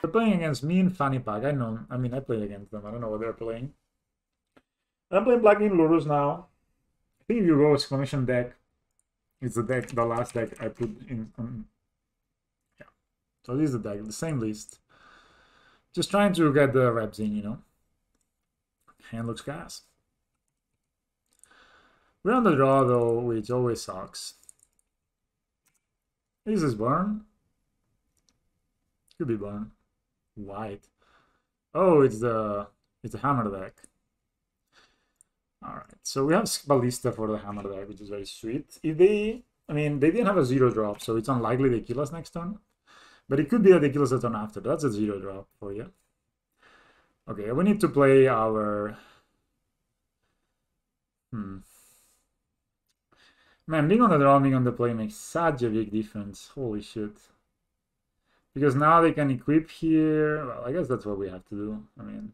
They're playing against me and Fanny Pack. I know. I mean, I play against them. I don't know what they're playing. I'm playing BG Lurrus now. I think if you go exclamation deck, it's the last deck I put in. Yeah. So this is the deck, the same list. Just trying to get the reps in, you know. Hand looks gas. We're on the draw though, which always sucks. Is this burn? Could be burn. White. Oh, it's the hammer deck. Alright, so we have Ballista for the hammer deck, which is very sweet. If they, I mean, they didn't have a 0 drop, so it's unlikely they kill us next turn. But it could be that they kill us the turn after. That's a 0 drop for you. Okay, we need to play our... Man, being on the draw, being on the play makes such a big difference. Holy shit. Because now they can equip here. Well, I guess that's what we have to do. I mean...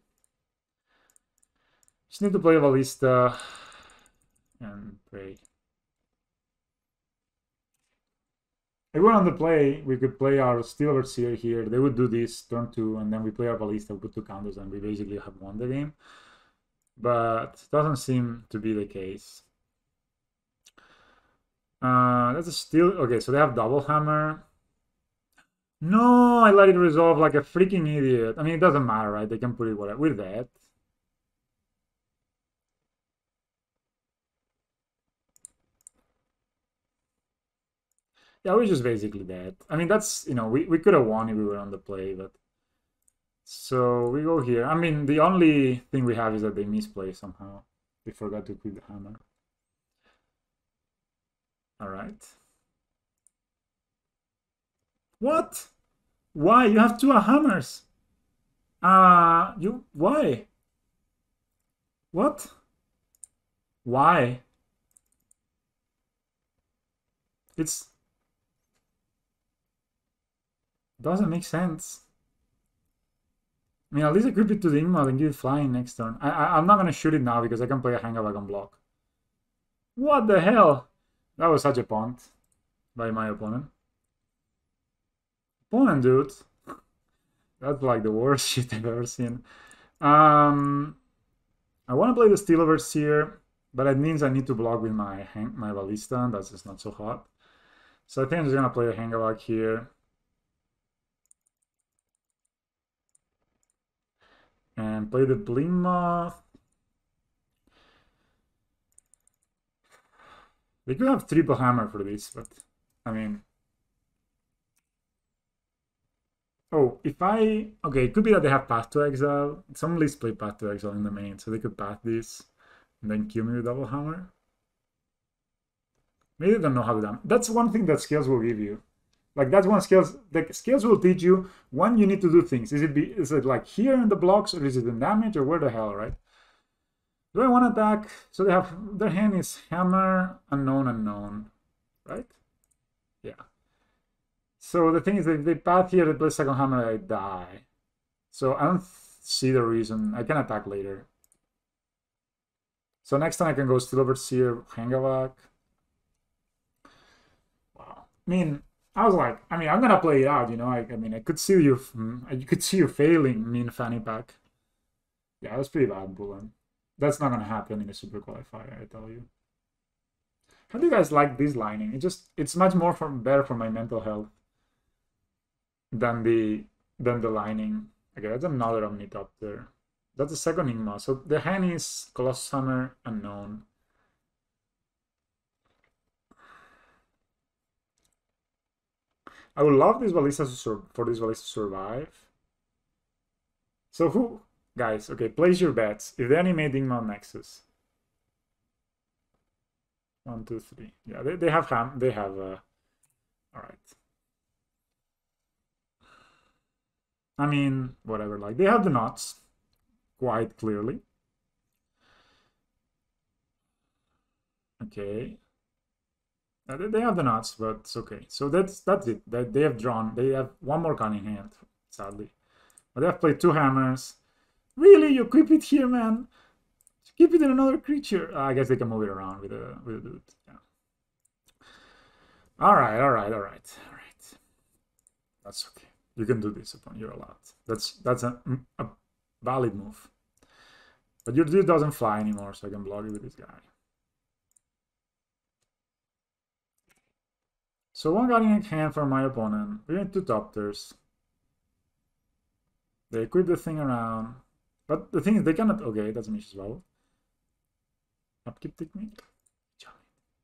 Just need to play a Ballista and pray. If we're on the play, we could play our Steel Overseer here. They would do this turn 2, and then we play our Ballista, we put 2 counters, and we basically have won the game. But it doesn't seem to be the case. That's a Steel... Okay, so they have Double Hammer. No, I let it resolve like a freaking idiot. I mean, it doesn't matter, right? They can put it whatever. We're dead. Yeah, we're just basically dead. I mean, that's, you know, we could have won if we were on the play, but... So, we go here. I mean, the only thing we have is that they misplay somehow. They forgot to equip the hammer. Alright. What? Why? You have 2 hammers! Why? What? Why? It's... Doesn't make sense. I mean, at least equip it to the Ingmod and give it flying next turn. I'm not gonna shoot it now because I can play a Hangabag on block. What the hell? That was such a punt by my opponent. Opponent, dude. That's like the worst shit I've ever seen. I want to play the Steel Overseer, but that means I need to block with my Ballista, and that's just not so hot. So I think I'm just gonna play a Hangabag here. And play the Blimmoth. They could have triple hammer for this, but I mean... Oh, if I... Okay, it could be that they have Path to Exile. Some lists play Path to Exile in the main, so they could path this and then kill me with Double Hammer. Maybe they don't know how to do. That's one thing that Scales will give you. Like, that's one Scales... The Scales will teach you when you need to do things. Is it like here in the blocks, or is it in damage, or where the hell, right? Do I want to attack? So they have... Their hand is Hammer, Unknown, Unknown. Right? Yeah. So the thing is, if they path here, they play second hammer, I die. So I don't see the reason. I can attack later. So next time I can go Steel Overseer, Hangavak. Wow. I mean, I was like, I mean, I'm gonna play it out, you know. I mean, I could see you failing me in Fanny Pack. Yeah, that's pretty bad, Bullen. That's not gonna happen in a super qualifier, I tell you. How do you guys like this lining? It's much more better for my mental health than the lining. Okay, that's another Omnitopter. That's the second Enigma. So the hand is Colossus Hammer, Unknown. I would love this Ballista for this Ballista to survive. So who, guys? Okay, place your bets. If they animate Enigma on Nexus. 1, 2, 3. Yeah, they have all right. I mean, whatever. Like, they have the nuts, quite clearly. Okay. They have the nuts, but it's okay. So that's it. They have drawn. They have one more gun in hand, sadly. But they have played 2 hammers. Really? You keep it here, man? Keep it in another creature. I guess they can move it around with a dude. Yeah. All right. That's okay. You can do this upon you're allowed. That's a valid move. But your dude doesn't fly anymore, so I can block it with this guy. So one Guardian hand for my opponent. We're going 2 top tiers. They equip the thing around. But the thing is, they cannot... Okay, that's Mish as well. Upkeep technique.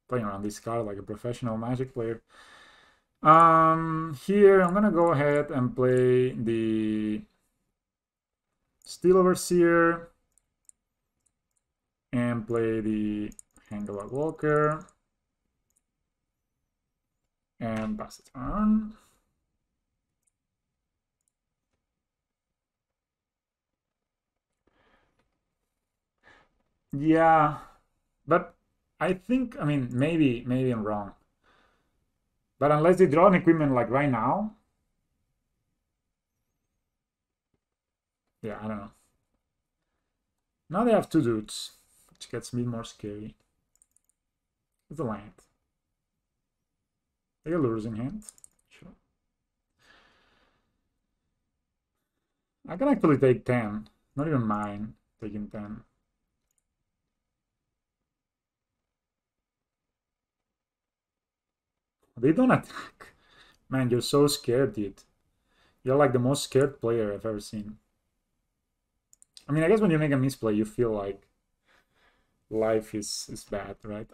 Playing around this card like a professional Magic player. Here, I'm gonna go ahead and play the Steel Overseer. And play the Hangalog Walker. And pass the turn. Yeah, but I think, I mean, maybe I'm wrong. But unless they draw an equipment like right now, yeah, I don't know. Now they have 2 dudes, which gets me more scary. It's a land. They get Lurrus in hand. Sure. I can actually take 10. Not even mine taking 10. They don't attack. Man, you're so scared, dude. You're like the most scared player I've ever seen. I mean, I guess when you make a misplay, you feel like life is bad, right?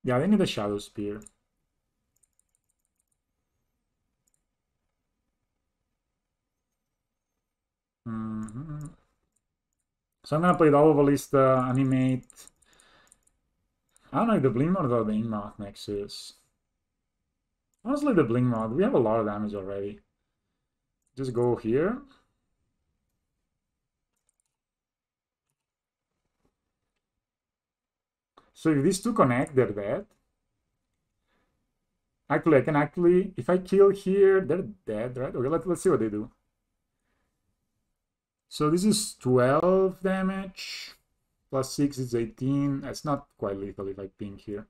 Yeah, they need a Shadow Spear. So I'm gonna play Double Ballista, Animate. I don't know if the Blink Mod or the Inmouth Nexus. Honestly, the Blink Mod. We have a lot of damage already. Just go here. So if these 2 connect, they're dead. Actually, I can actually... If I kill here, they're dead, right? Okay, let's see what they do. So this is 12 damage. Plus 6 is 18. It's not quite lethal if I ping here.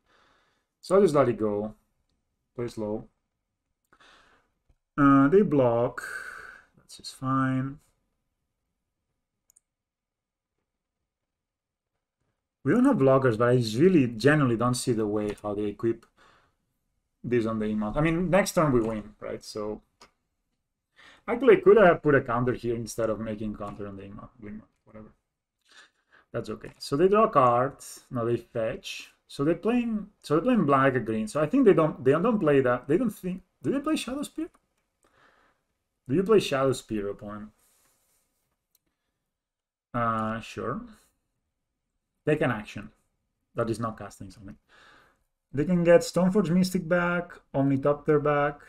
So I'll just let it go. Play slow. They block. That's just fine. We don't have blockers, but I really genuinely don't see the way how they equip this on the emote. I mean, next turn we win, right? So actually, I could have put a counter here instead of making counter on the emote, whatever. That's okay. So they draw a card. Now they fetch. So they're playing black or green. So I think they don't play that. They don't think. Do they play Shadow Spear? Do you play Shadow Spear, opponent? Sure. Take an action. That is not casting something. They can get Stoneforge Mystic back, Omnitopter back.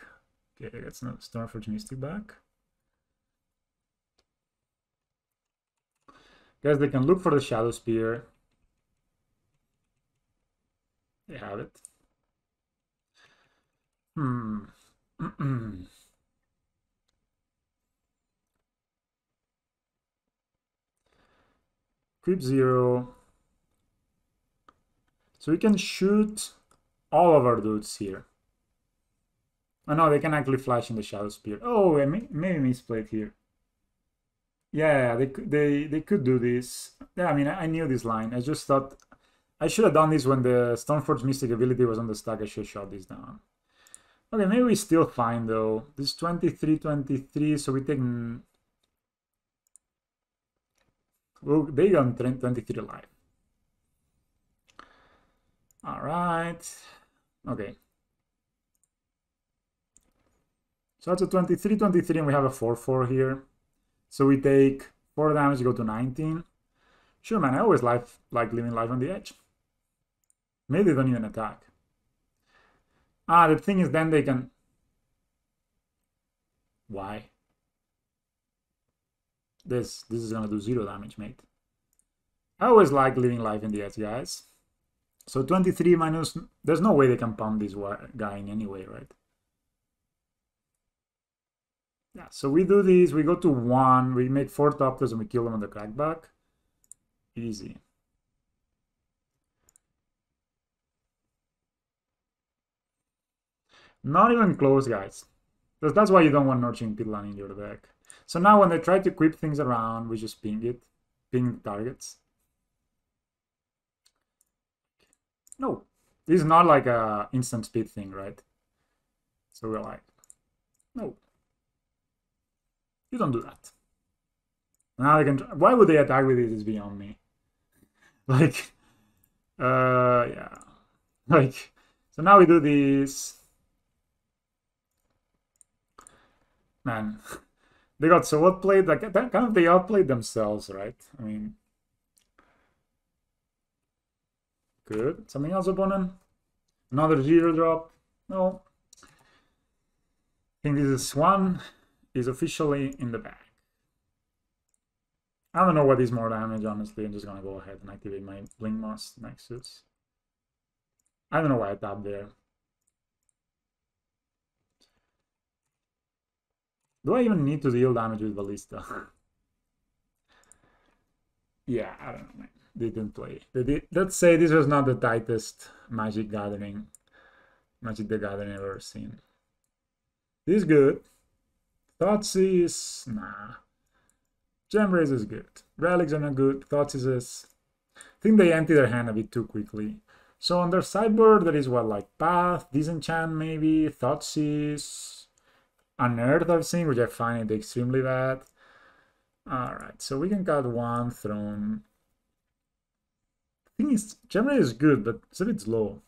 Okay, that's not Stoneforge Mystic back. Guess they can look for the Shadow Spear. They have it. Creep 0. So we can shoot all of our dudes here. Oh no, they can actually flash in the Shadow Spear. Oh, I maybe misplayed here. Yeah, they could do this. Yeah, I mean, I knew this line. I just thought I should have done this when the Stoneforge Mystic ability was on the stack. I should have shot this down. Okay, maybe we still fine though. This is 23, so we take... Well, they got 23 life. Alright. Okay. So that's a 23, and we have a 4-4 here. So we take 4 damage, go to 19. Sure, man, I always like living life on the edge. Maybe they don't even attack. Ah, the thing is then they can... Why? This is gonna do 0 damage, mate. I always like living life in the edge, guys. So 23 minus... There's no way they can pump this guy in any way, right? Yeah, so we do these, we go to 1, we make 4 Thopters and we kill them on the crackback. Easy. Not even close, guys. That's why you don't want Nurturing Pidlan in your deck. So now when they try to equip things around, we just ping it. Ping the targets. No. This is not like a instant speed thing, right? So we're like, no. You don't do that. Now they can... Why would they attack with this is beyond me. Like, yeah. Like, so now we do this. Man, they got so outplayed. Like, that kind of they outplayed themselves, right? I mean, good. Something else, opponent? Another 0 drop? No. I think this is 1 is officially in the bag. I don't know what is more damage, honestly. I'm just gonna go ahead and activate my Blink Moss Nexus. I don't know why I tapped there. Do I even need to deal damage with Ballista? Yeah, I don't know, man. They didn't play. Let's say this was not the tightest Magic the Gathering I've ever seen. This is good. Thoughtseize, nah. Gemraze is good. Relics are not good. Thoughteize is... I think they empty their hand a bit too quickly. So on their sideboard, there is what, like Path, Disenchant maybe, Thoughtseize, Unearth I've seen, which I find it extremely bad. Alright, so we can cut 1 Throne. The thing is, Gemraze is good, but it's a bit slow.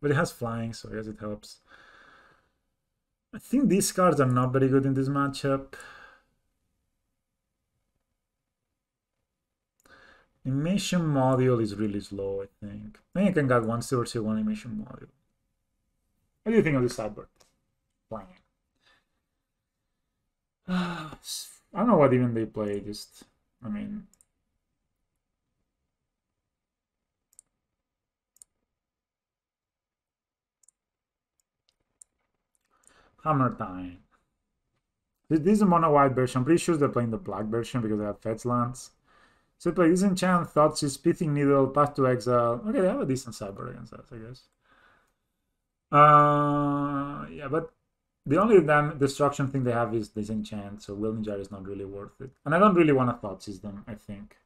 But it has flying, so I guess it helps. I think these cards are not very good in this matchup. Animation module is really slow, I think. Then you can get 1 Silver Seal, 1 animation module. What do you think of this sideboard? Playing. I don't know what even they play, just, I mean... Hammertime. This is a mono-white version. I'm pretty sure they're playing the black version because they have fetch lands. So they play Disenchant, Thoughtseize, Pithing Needle, Path to Exile. Okay, they have a decent sideboard against us, I guess. Yeah, but the only destruction thing they have is Disenchant, so Willing Jar is not really worth it. And I don't really want to Thoughtseize them, I think.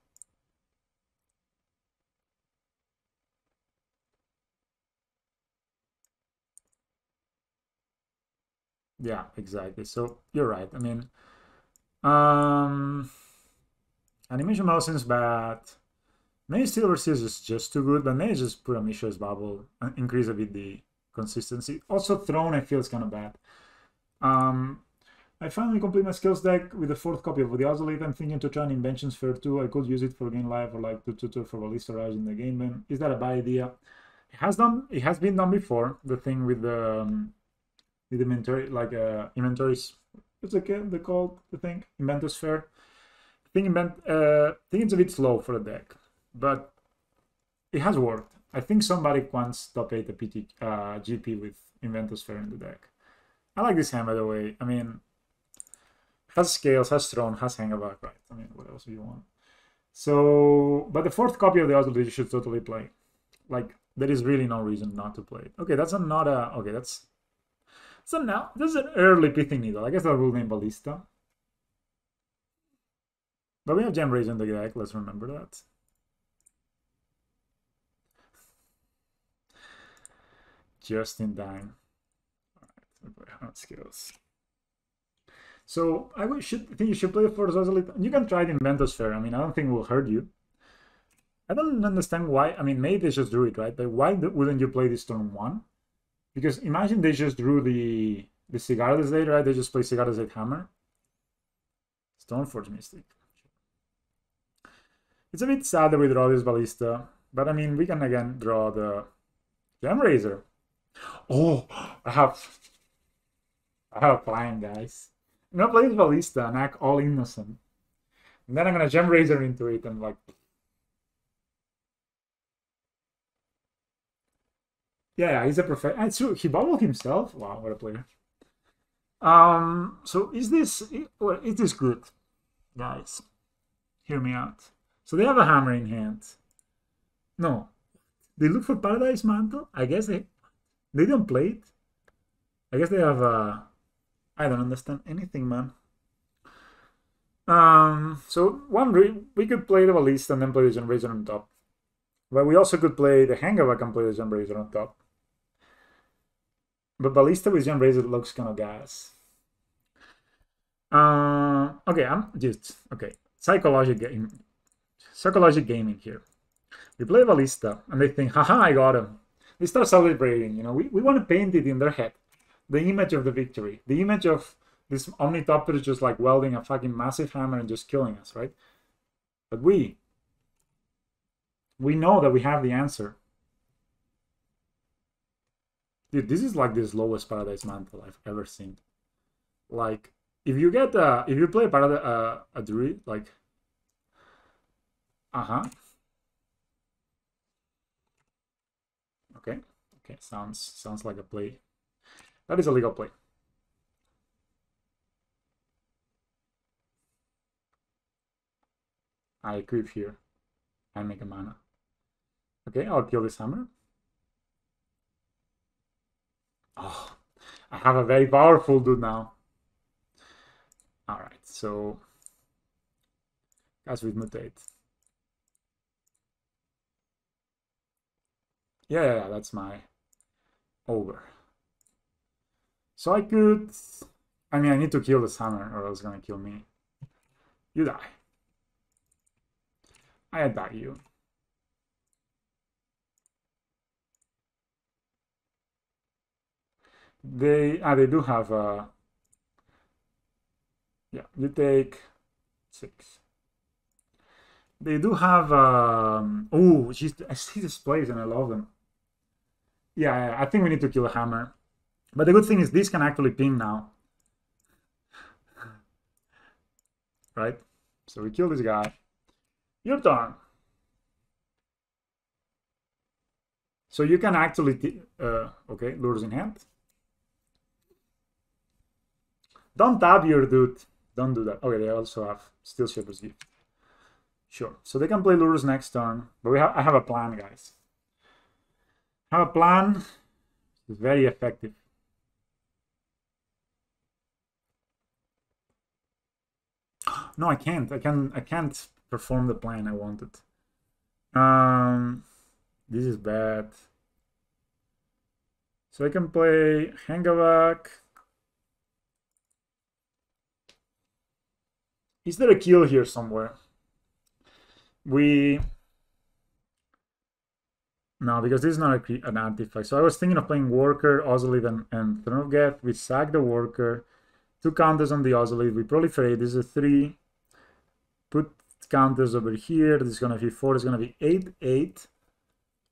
Yeah, exactly. So you're right. I mean, Animation Motion is bad. Maybe Silver Seals is just too good, but maybe just put a Mishra's Bubble and increase a bit the consistency. Also, Throne I feel is kind of bad. I finally complete my skills deck with the 4th copy of the Ozolite. I'm thinking to try an Invention Sphere too. I could use it for Gain Life or like to for Ballista Rage in the game. Man, is that a bad idea? It has been done before. The thing with the inventory, like inventories. What's they called the thing? Inventor Sphere. I think it's a bit slow for the deck, but it has worked. I think somebody once top 8 a PT GP with Inventor Sphere in the deck. I like this hand, by the way. I mean, has Scales, has Throne, has Hangerback, right? I mean, what else do you want? So, but the 4th copy of the Ozolite you should totally play. Like, there is really no reason not to play it. Okay, that's not a... Okay, that's... So now, this is an early Pithing Needle. I guess I will name Ballista. But we have Gemraze in the deck, let's remember that. Just in time. Alright, skills. So I think you should play for Ozolite. You can try the Inventor Sphere. I mean, I don't think it will hurt you. I don't understand why. I mean, maybe they just drew it, right? But why wouldn't you play this turn 1? Because imagine they just drew the Cigar this day, right? They just play Cigar this Hammer. Stoneforge Mystic. It's a bit sad that we draw this Ballista. But I mean, we can again draw the Gemrazer. Oh, I have a plan, guys. I'm gonna play this Ballista and act all innocent. And then I'm gonna Gemrazer into it and like... Yeah, he's a professional. It's true, he bubbled himself. Wow, what a player. So is this good, guys? Hear me out. So they have a hammer in hand. No, they look for Paradise Mantle. I guess they don't play it. I guess they have a. I don't understand anything, man. So we could play the Ballista and then play the Generator on top. But we also could play the Hangover and play the Generator on top. But Ballista with Generator looks kind of gas. Okay, Psychologic gaming here. We play Ballista and they think, haha, I got him. They start celebrating, you know. We want to paint it in their head. The image of the victory. The image of this Omnitopter just like welding a fucking massive hammer and just killing us, right? But we know that we have the answer. Dude, this is like the slowest Paradise Mantle I've ever seen. Like, if you get if you play a druid, like okay, sounds like a play. That is a legal play. I equip here and make a mana. Okay, I'll kill this hammer. Oh, I have a very powerful dude now. Alright, so guys with mutate. Yeah, that's my over. So I could, I mean, I need to kill this hammer or else it's gonna kill me. You die. I attack you. They do have yeah, you take 6. They do have oh, I see this plays and I love them. Yeah, I think we need to kill a hammer. But the good thing is this can actually ping now. Right? So we kill this guy. Your turn. So you can actually okay, lures in hand. Don't tap your dude. Don't do that. Okay, they also have Steel Shaper's Gift. Sure. So they can play lures next turn. But I have a plan, guys. I have a plan. It's very effective. No, I can't. I can't perform the plan I wanted. This is bad. So I can play Hangavac. Is there a kill here somewhere? No, because this is not an artifact. So I was thinking of playing Worker, Ozolith, and Throne of Geth. We sack the Worker. 2 counters on the Ozolith. We proliferate. This is a 3. Put counters over here. This is going to be 4. It's going to be 8, 8.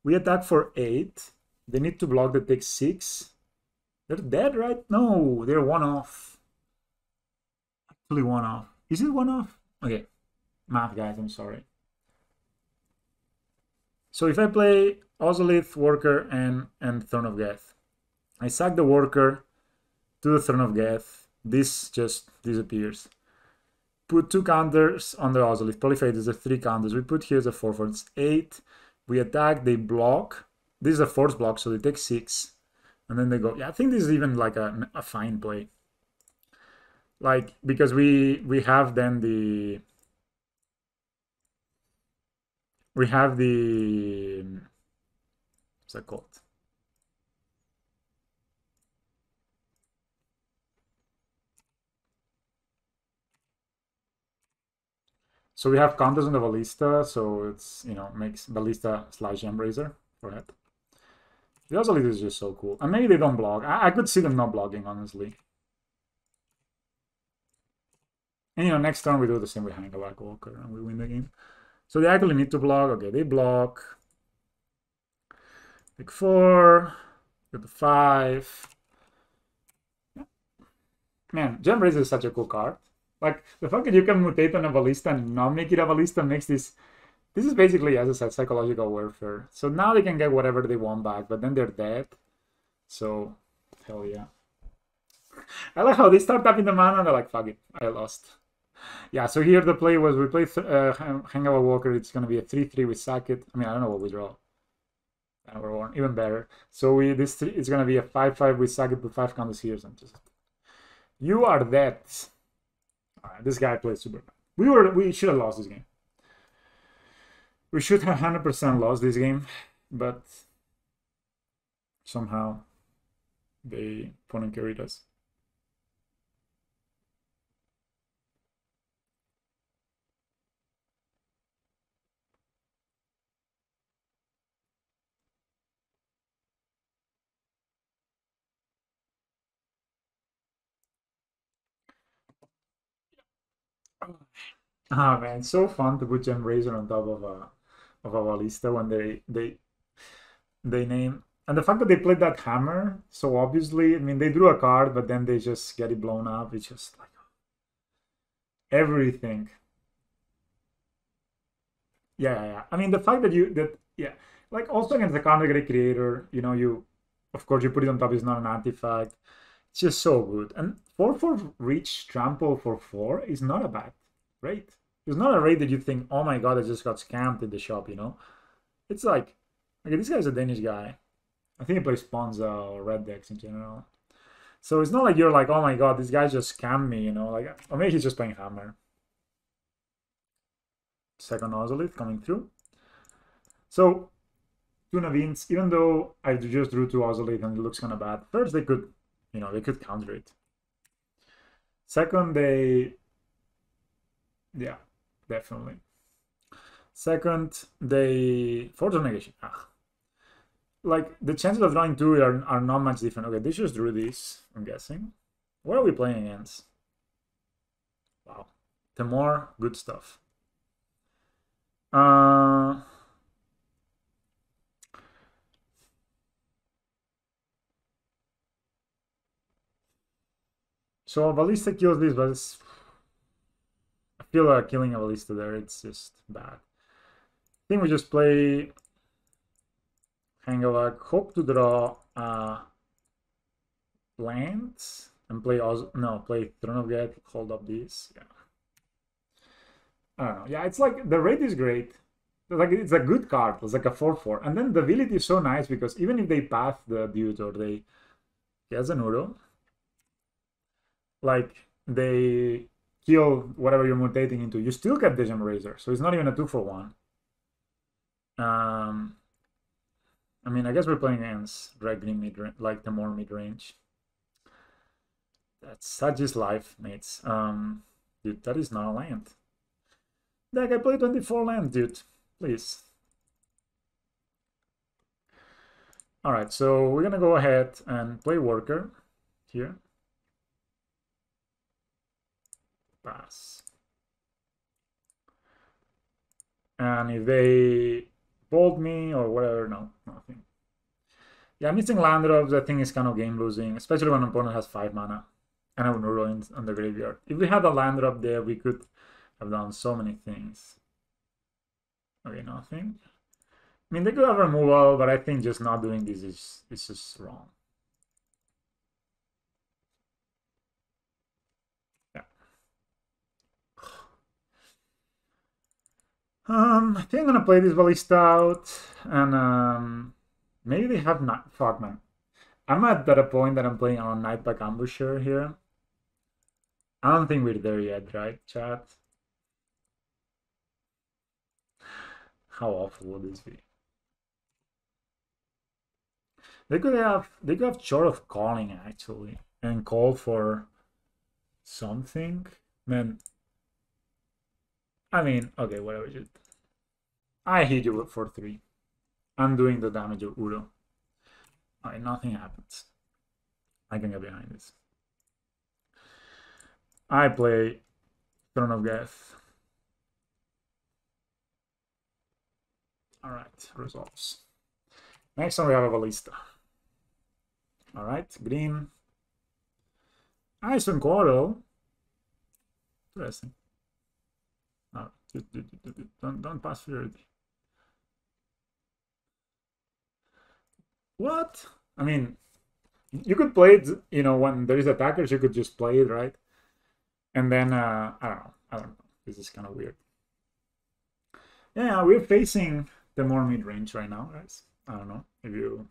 We attack for 8. They need to block that takes 6. They're dead, right? No, they're 1 off. Actually 1 off. Is it 1 off? Okay. Math, guys, I'm sorry. So if I play Ozolith, Worker, and Throne of Geth, I sack the Worker to the Throne of Geth. This just disappears. Put 2 counters on the Ozolith. Proliferate is a 3 counters. We put here the 4 for it's 8. We attack, they block. This is a force block, so they take 6. And then they go. Yeah, I think this is even like a fine play. Like, because we have then the... We have the... What's that called? So we have counters on the Ballista, so it's, you know, makes Ballista / Embracer for it. The Ozolith is just so cool. And maybe they don't block. I could see them not blocking, honestly. And, you know, next turn we do the same with Hangavac Walker and we win the game. So they actually need to block. Okay, they block. Pick 4. Get the 5. Man, Embracer is such a cool card. Like, the fact that you can mutate on a Ballista and not make it a Ballista makes this... This is basically, as I said, psychological warfare. So now they can get whatever they want back, but then they're dead. So, hell yeah. I like how they start tapping the mana and they're like, fuck it, I lost. Yeah, so here the play was we play Hangover Walker. It's going to be a 3-3 with Sacket. I mean, I don't know what we draw. Number one, even better. So it's going to be a 5-5 with Sacket with 5 counters here. So just, you are dead. All right, this guy plays super bad. We should have lost this game. We should have 100% lost this game, but somehow the opponent carried us. Ah man, it's so fun to put Gem Razor on top of a ballista when they name, and the fact that they played that hammer so obviously. I mean, they drew a card, but then they just get it blown up. It's just like everything. Yeah. I mean, the fact that yeah, like also against the counter great creator, you of course you put it on top. It's not an artifact. It's just so good. And 4/4 reach trample for 4 is not a bad rate. It's not a rate that you think, oh my god, I just got scammed in the shop. It's like, okay, this guy's a Danish guy. I think he plays Ponza or Red decks in general. So it's not like you're like, oh my god, this guy just scammed me, like, or maybe he's just playing Hammer. Second Ozolith coming through. So, two Navins, even though I just drew 2 Ozolith and it looks kind of bad, first they could, they could counter it. Second, yeah, definitely. Second, Force of Negation. Like, the chances of drawing 2 are not much different. Okay, they just drew this, I'm guessing. What are we playing against? Wow. Temur, good stuff. So a ballista kills this, but I feel like killing a ballista there, it's just bad. I think we just play Hangover, hope to draw lands and play Throne of Geth, hold up these. Yeah. I don't know. Yeah, it's like the rate is great. It's a good card. It's like a 4/4. And then the ability is so nice because even if they path the dude or they get an Uro, like they kill whatever you're mutating into, you still get the Gem Razor. So it's not even a 2-for-1. I mean, I guess we're playing against red green mid-range, like the more mid-range. That's such is life, mates. Dude, that is not a land. Deck, I play 24 land, dude. Please. Alright, so we're gonna go ahead and play Worker here. Pass. And if they bolt me or whatever, no, nothing. Yeah, missing land drops, I think is kind of game losing, especially when an opponent has 5 mana and I would ruin on the graveyard. If we had a land drop there, we could have done so many things. Okay, nothing. I mean, they could have removal, but I think just not doing this is just wrong. Yeah. I think I'm gonna play this ballista out, and maybe they have not. Fuck, man. I'm at that point that I'm playing on Nightpack Ambusher here. I don't think we're there yet, right, chat? How awful would this be? They could have Chord of Calling actually and call for something. Man, I mean, okay, whatever. I hit you for 3. I'm doing the damage of Uro. Alright, nothing happens. I can get behind this. I play Throne of Geth. Alright, resolves. Next one we have a ballista. Alright, green. Ice and Coral. Interesting. No, don't pass Fury. What? I mean, You could play it, you know, when there is attackers, you could just play it, right? And then, I don't know. This is kind of weird. Yeah, we're facing the more mid-range right now, guys. I don't know if you...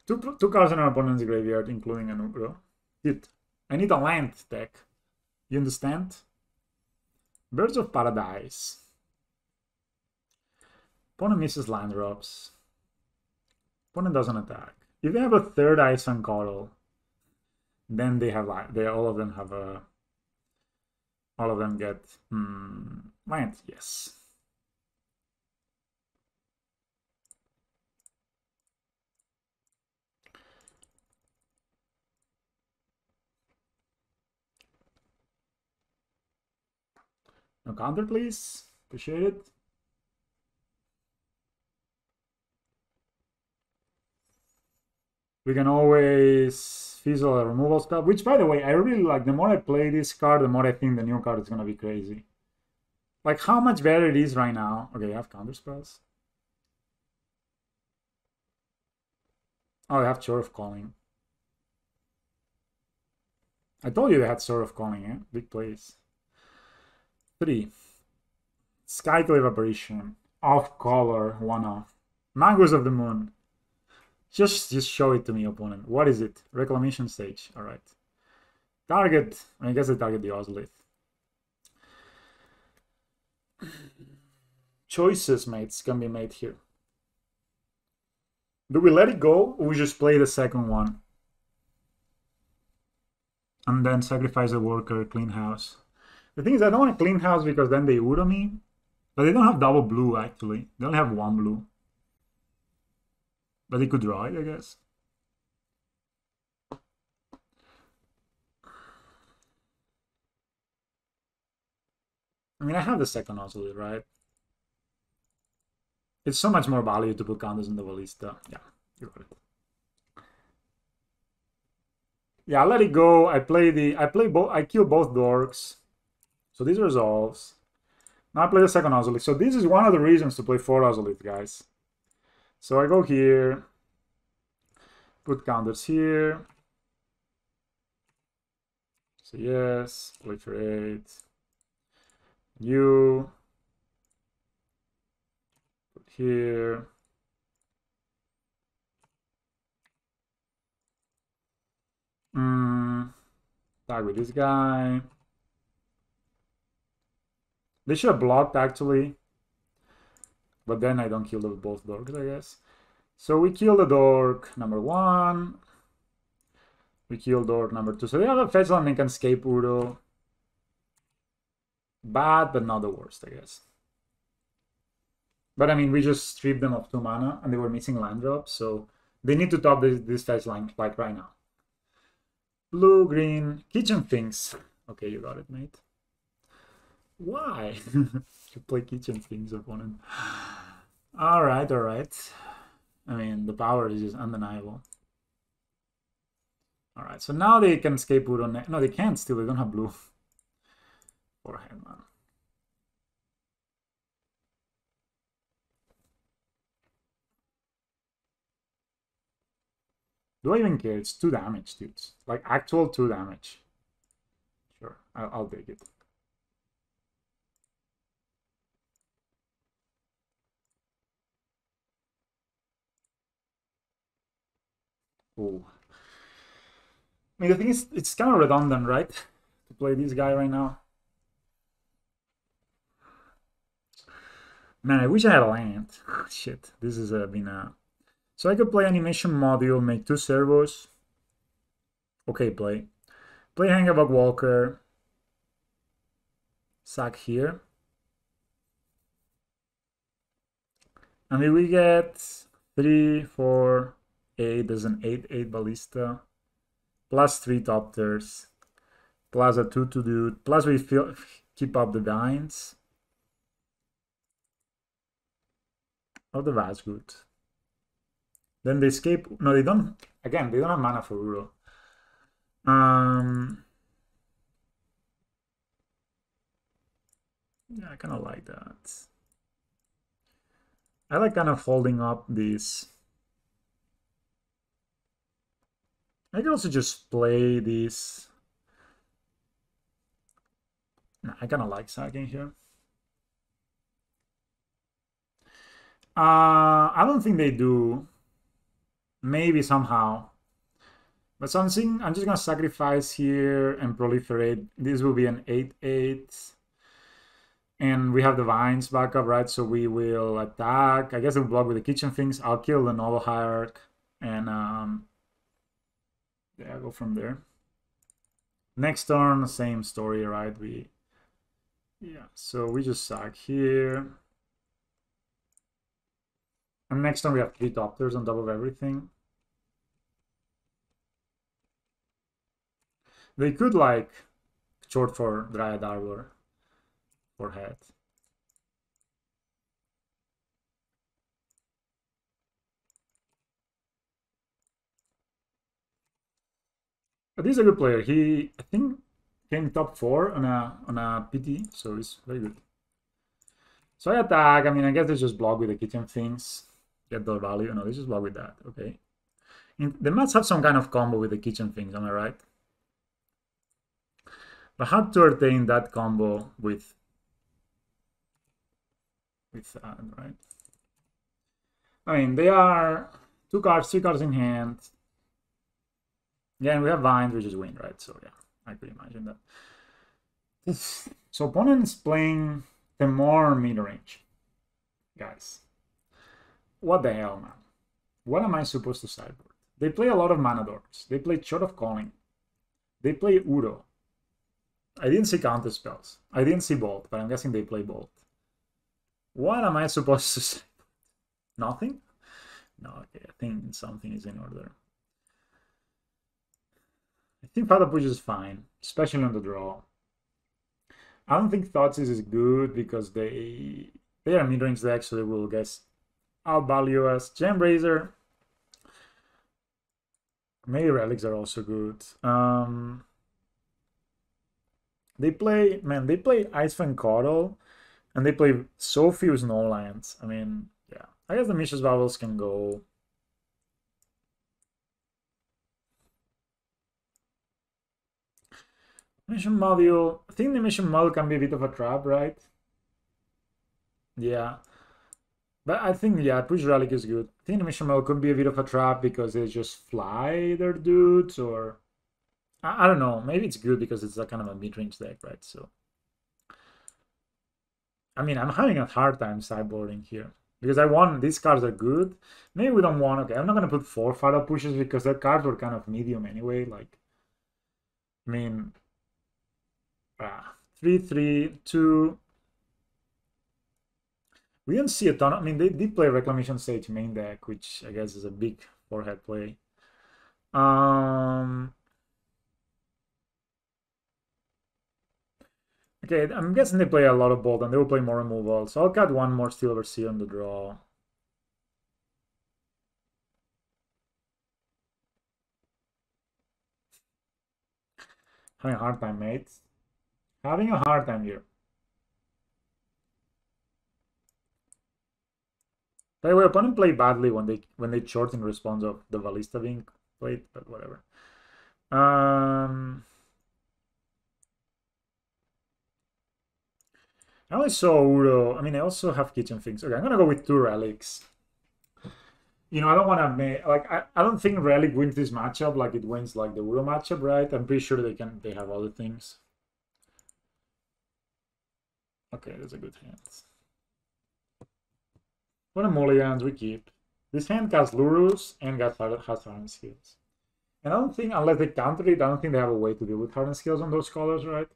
Two cards in our opponent's graveyard, including an Ugro. Dude, I need a land deck. You understand? Birds of Paradise. Opponent misses land drops. Opponent doesn't attack. If they have a third Ice on Coral, then they have all of them have a... All of them get land, yes. No counter, please. Appreciate it. We can always fizzle a removal spell, which, by the way, I really like. The more I play this card, the more I think the new card is going to be crazy. Like, how much better it is right now. Okay, I have counter spells. Oh, I have Chore of Calling. I told you they had Sword of Calling, eh? Big plays. 3. Skyclave Apparition. Off color, 1-off. Mangoes of the Moon. Just show it to me, opponent. What is it? Reclamation Stage. Alright. Target. I guess I target the Ozolith. Choices, mates, can be made here. Do we let it go, or we just play the second one? And then sacrifice a worker, clean house. The thing is, I don't want to clean house because then they Uro me. But they don't have double blue, actually. They only have one blue. But they could draw it, I guess. I mean, I have the second Ozolith, right? It's so much more value to put counters in the Ballista. Yeah, you got it. Yeah, I'll let it go. I kill both dorks. So this resolves. Now I play the second Ozolith. So this is one of the reasons to play 4 Ozolith, guys. So I go here. Put counters here. So yes, proliferate. You put here. Tag with this guy. They should have blocked, actually. But then I don't kill both dorks, I guess. So we kill the dork number 1. We kill dork number 2. So they have a fetch land and can escape Uro. Bad, but not the worst, I guess. But I mean, we just stripped them of 2 mana, and they were missing land drops, so they need to top this fetch line, like, right now. Blue, green, kitchen things. Okay, you got it, mate. Why? You play kitchen things, opponent. Alright, alright. I mean, the power is just undeniable. Alright, so now they can escape Uro. No, they can't still, they don't have blue. Forehead, man. Do I even care? It's 2 damage, dudes. Like, actual 2 damage. Sure, I'll take it. Ooh. I mean, the thing is, it's kind of redundant, right? To play this guy right now. Man, I wish I had a land. Shit, this has been a... So I could play Animation Module, make 2 servos. Okay, play. Play Hangabug Walker. Sack here. I mean, we get 3, 4, 8. There's an 8/8 Ballista. Plus 3 top tiers. Plus a 2/2 dude. Plus we keep up the Dines. Oh, the Vast good. Then they escape. No, they don't. Again, they don't have mana for Uro. Yeah, I kind of like that. I like kind of folding up these. I can also just play this. Nah, I kind of like sacking here. I don't think they do. Maybe somehow. But something, I'm just going to sacrifice here and proliferate. This will be an 8/8. And we have the vines back up, right? So we will attack. I guess we'll block with the kitchen things. I'll kill the noble hierarch. And yeah, go from there. Next turn, same story, right? Yeah, so we just sack here. And next turn we have 3 doctors on top of everything. They could like short for Dryad Arbor for head. But he's a good player. He, I think, came top 4 on a PT, so he's very good. So I attack. I mean, I guess they just block with the kitchen things. Get the value. No, they just block with that. Okay. They must have some kind of combo with the kitchen things, am I right? But how to attain that combo with that, right? I mean, they are 2 cards, 3 cards in hand. Yeah, and we have vines, we just win, right? So yeah, I could imagine that. So opponent's playing Temur mid-range. Guys, what the hell, man? What am I supposed to sideboard? They play a lot of mana dorks. They play Shot of Calling. They play Uro. I didn't see counter spells. I didn't see Bolt, but I'm guessing they play Bolt. What am I supposed to say? Nothing? No, okay, I think something is in order. I think Father Push is fine, especially on the draw. I don't think Thoughtseize is good because they are mid-range deck, so they will guess outvalue us. Gembrazer. Maybe Relics are also good. They play Icefang Coddle, and they play so few snow lands. I mean, yeah. I guess the Mishra's Bubbles can go. Mission Module. I think the Mission Module can be a bit of a trap, right? Yeah. But I think, yeah, Push Relic is good. I think the Mission Module could be a bit of a trap because they just fly their dudes, or... I don't know. Maybe it's good because it's a kind of a mid-range deck, right? So... I mean, I'm having a hard time sideboarding here. Because I want... These cards are good. Maybe we don't want... Okay, I'm not going to put 4 Fatal Pushes because that cards were kind of medium anyway. Like... I mean... 3, 3, 2... We didn't see a ton. I mean, they did play Reclamation Sage main deck, which I guess is a big forehead play. Okay, I'm guessing they play a lot of Bolt, and they will play more removal. So I'll cut 1 more Steel Overseer on the draw. Having a hard time, mates. Having a hard time here. By the way, opponent played badly when they short in response of the Ballista being played, but whatever. I only saw Uro. I mean, I also have kitchen things. Okay, I'm gonna go with 2 relics. You know, I don't want to make like I don't think Relic wins this matchup like it wins like the Uro matchup, right? I'm pretty sure they have other things. Okay, that's a good hand. What a mulligans we keep. This hand casts Lurrus and has hardened skills. And I don't think, unless they counter it, I don't think they have a way to deal with hardened skills on those colors, right?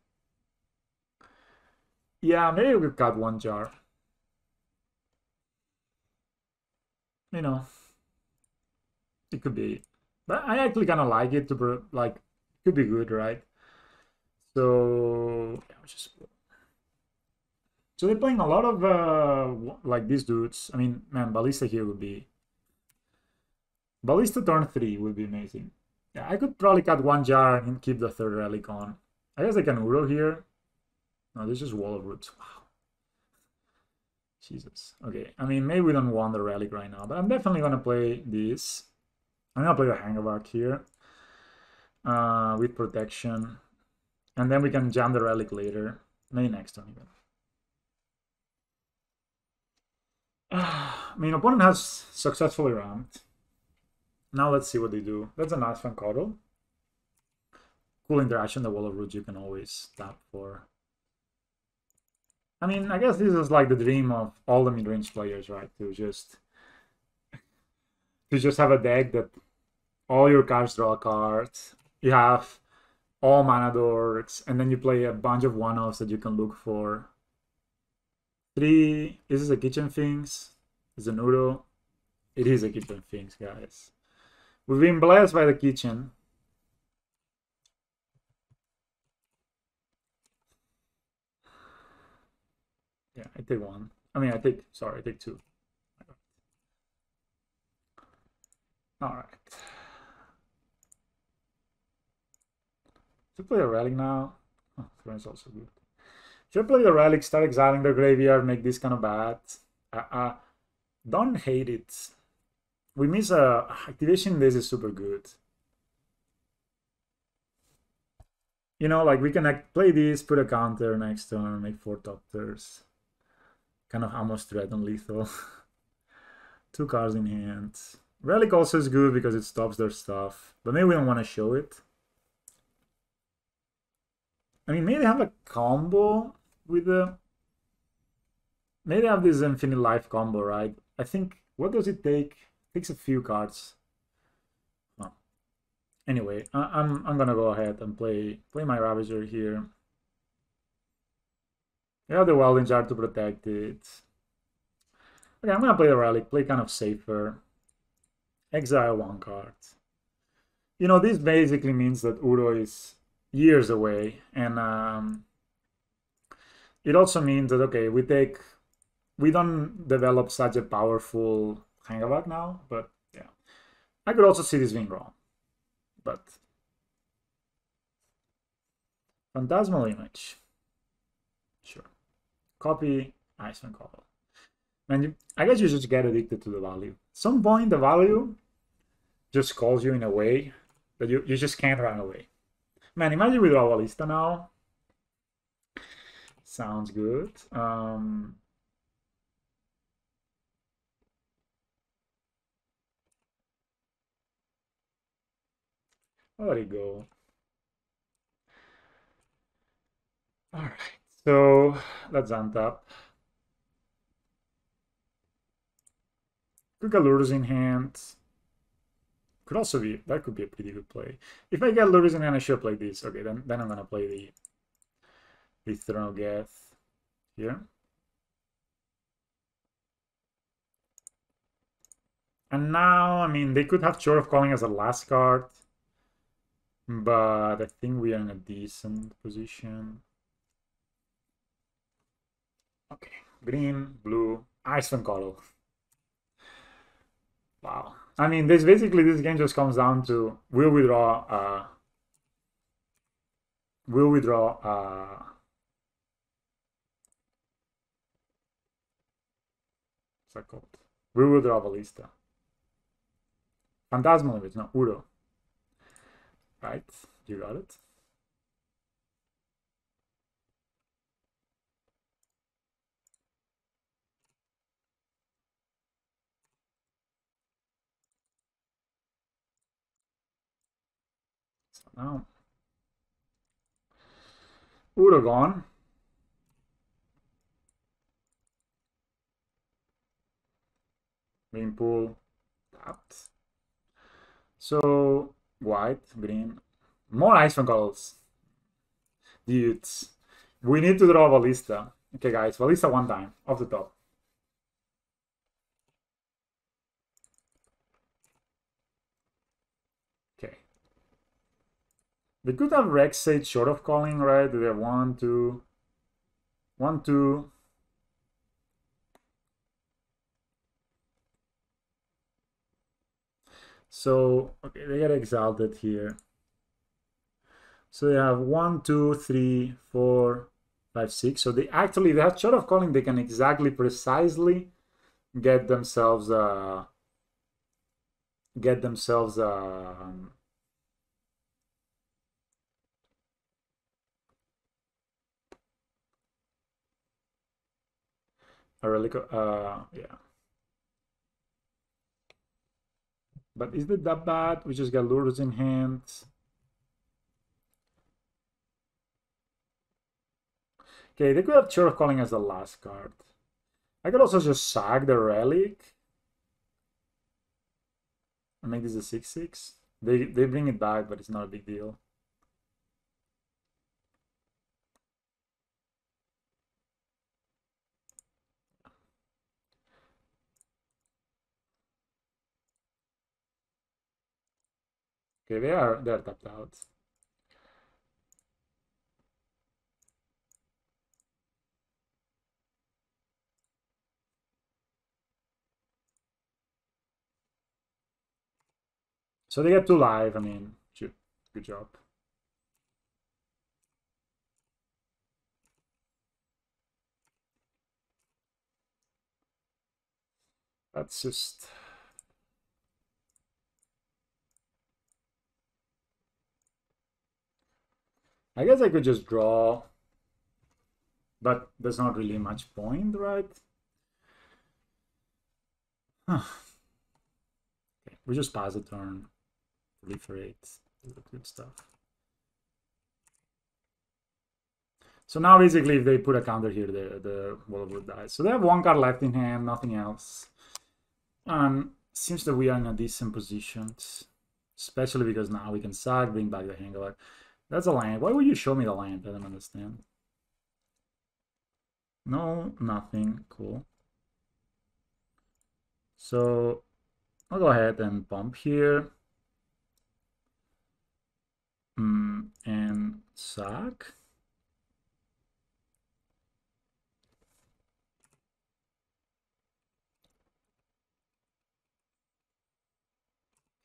Yeah, maybe we cut 1 jar. You know, it could be. But I actually kind of like it to, like, could be good, right? So, yeah, so they're playing a lot of, like, these dudes. I mean, man, Ballista here would be... Ballista turn 3 would be amazing. Yeah, I could probably cut 1 jar and keep the 3rd relic on. I guess I can Uro here. No, this is Wall of Roots. Wow. Jesus. Okay, I mean, maybe we don't want the relic right now, but I'm definitely going to play this. I'm going to play the Hangavark here. with protection. And then we can jam the relic later. Maybe next turn even. I mean, opponent has successfully ramped. Now let's see what they do. That's a nice fun cuddle. Cool interaction, the Wall of Roots you can always tap for. I mean, I guess this is like the dream of all the mid-range players, right? To just have a deck that all your cards draw cards. You have all mana dorks, and then you play a bunch of one-offs that you can look for. 3, is this a Kitchen Finks? Is it Udo? It is a Kitchen Finks, guys. We've been blessed by the kitchen. Yeah, I take 1. I mean, I take 2. Alright. Should play a relic now. Oh, Throne's also good. Should play the relic, start exiling the graveyard, make this kind of bad. Don't hate it. We miss activation. This is super good. You know, like we can play this, put a counter next turn, make 4 doctors. Kind of almost threat on lethal. 2 cards in hand. Relic also is good because it stops their stuff, but maybe we don't want to show it. I mean, maybe they have a combo with the... Maybe they have this infinite life combo, right? I think, what does it take? It takes a few cards. Oh. Anyway, I'm gonna go ahead and play my Ravager here. I have the Welding Jar to protect it. Okay, I'm gonna play the Relic, play kind of safer. Exile 1 card. You know, this basically means that Uro is years away, and it also means that, okay, we don't develop such a powerful Hangavak now, but yeah. I could also see this being wrong, but Phantasmal Image. Sure. Copy, Iceman Call. And I guess you just get addicted to the value. At some point, the value just calls you in a way that you just can't run away. Man, imagine we draw Ballista now. Sounds good. I'll let it go. All right, so let's untap. Could get Lurrus in hand. Could also be, that could be a pretty good play. If I get Lurrus in hand, I should play this. Okay, then I'm gonna play the Throne of Geth here. And now, I mean, they could have Chore of Calling as a last card, but I think we are in a decent position. Okay, green, blue, Iceland Coddle. Wow. I mean, this game just comes down to will we draw what's that called? We will draw Ballista. Phantasmal Image, no, Uro. Right? You got it. So now Uro gone. Green pool tapped. So white, green, more ice from colors. Dudes, we need to draw Ballista. Okay, guys, Ballista 1 time off the top. Okay. They could have Rex Sage short of calling, right? They have 1, 2, 1, 2. So, okay, they get exalted here. So they have 1, 2, 3, 4, 5, 6. So they actually, they have short of calling, they can exactly, precisely get themselves A relic, yeah. But is it that bad? We just got Lurrus in hand. Okay, they could have Church Calling as the last card. I could also just sack the relic and make this a 6/6. They bring it back, but it's not a big deal. Okay, they're tapped out. So they get 2 live. I mean, shoot, good job. That's just... I guess I could just draw, but there's not really much point, right? Huh. Okay, we just pass the turn, proliferate, good stuff. So now basically if they put a counter here, the wall would die. So they have 1 card left in hand, nothing else. Seems that we are in a decent position, especially because now we can sack, bring back the Hangover. That's a land. Why would you show me the land? I don't understand. No, nothing. Cool. So I'll go ahead and pump here. And sack.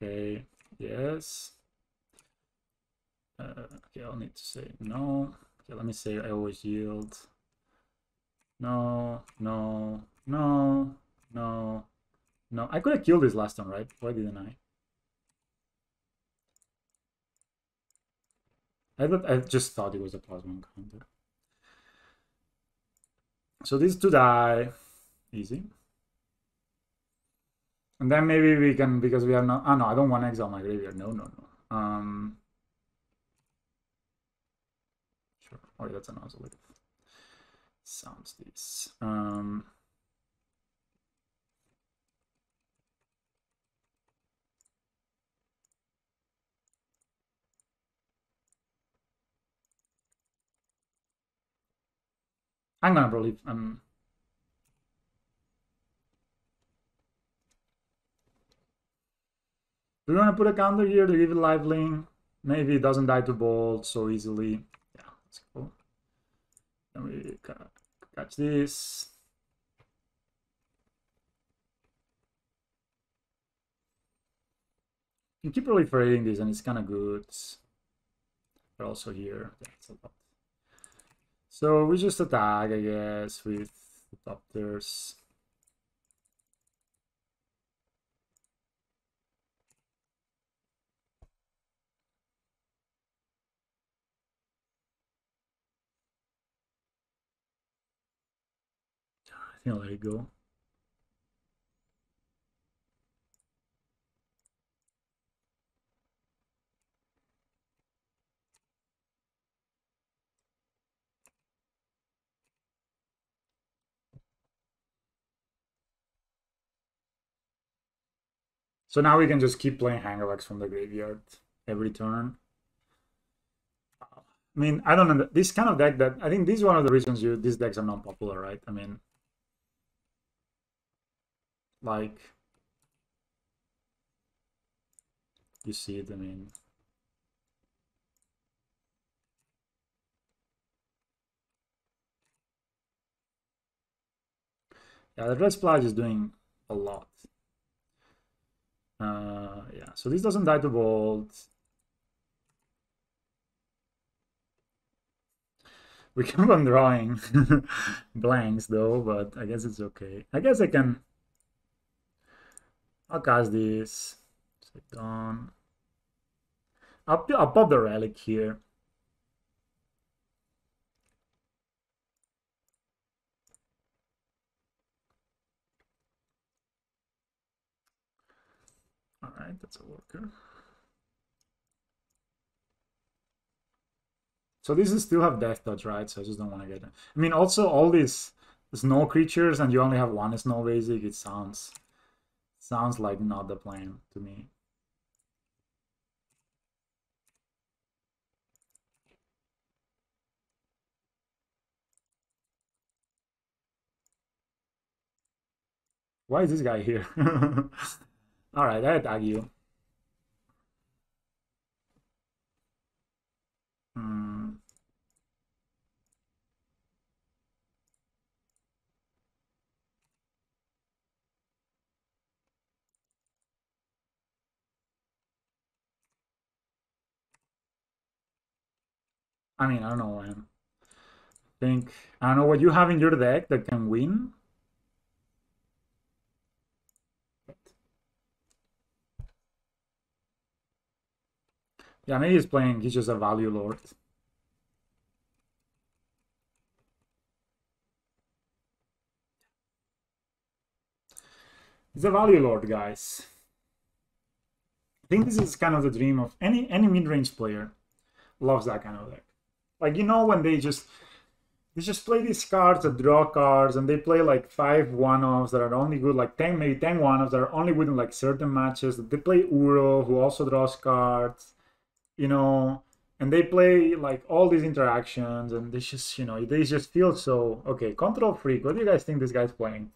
Okay, yes. Okay, I'll need to say no. Okay, let me say I always yield. No, no, no, no, no. I could have killed this last time, right? Why didn't I? I just thought it was a +1 counter. So these 2 die. Easy. And then maybe we can, because we are not... Oh, no, I don't want to exile my graveyard. No, no, no. Sure. Oh, yeah, that's an oscillator. Sounds this. I'm gonna probably... do we want to put a counter here to give it live link? Maybe it doesn't die to bolt so easily. Yeah, let's go. Then we catch this. You keep proliferating this and it's kind of good. But also here, that's a lot. So we just attack, I guess, with the Doctors. I think I'll let it go. So now we can just keep playing Hangovax from the graveyard every turn. I mean, I don't know. This kind of deck that... I think this is one of the reasons these decks are not popular, right? I mean... Like... You see it, I mean... Yeah, the Red Splash is doing a lot. Yeah, so this doesn't die to bolt. We keep on drawing blanks though, but I guess it's okay. I guess I can... I'll cast this. Set on. I'll pop the relic here. Alright, that's a worker. So these still have death touch, right? So I just don't want to get them. I mean, also all these snow creatures and you only have one snow basic, it sounds like not the plan to me. Why is this guy here? Alright, I attack you. Hmm. I mean, I don't know, man. I don't know what you have in your deck that can win. Yeah, maybe he's just a value lord. He's a value lord, guys. I think this is kind of the dream of any mid-range player. Loves that kind of deck. Like, you know, when they just play these cards that draw cards, and they play like 5 one-offs that are only good, like 10, maybe 10 one-offs that are only good in like certain matches. They play Uro, who also draws cards, you know, and they play like all these interactions, and they just, you know, they just feel so okay. Control Freak, what do you guys think this guy's playing?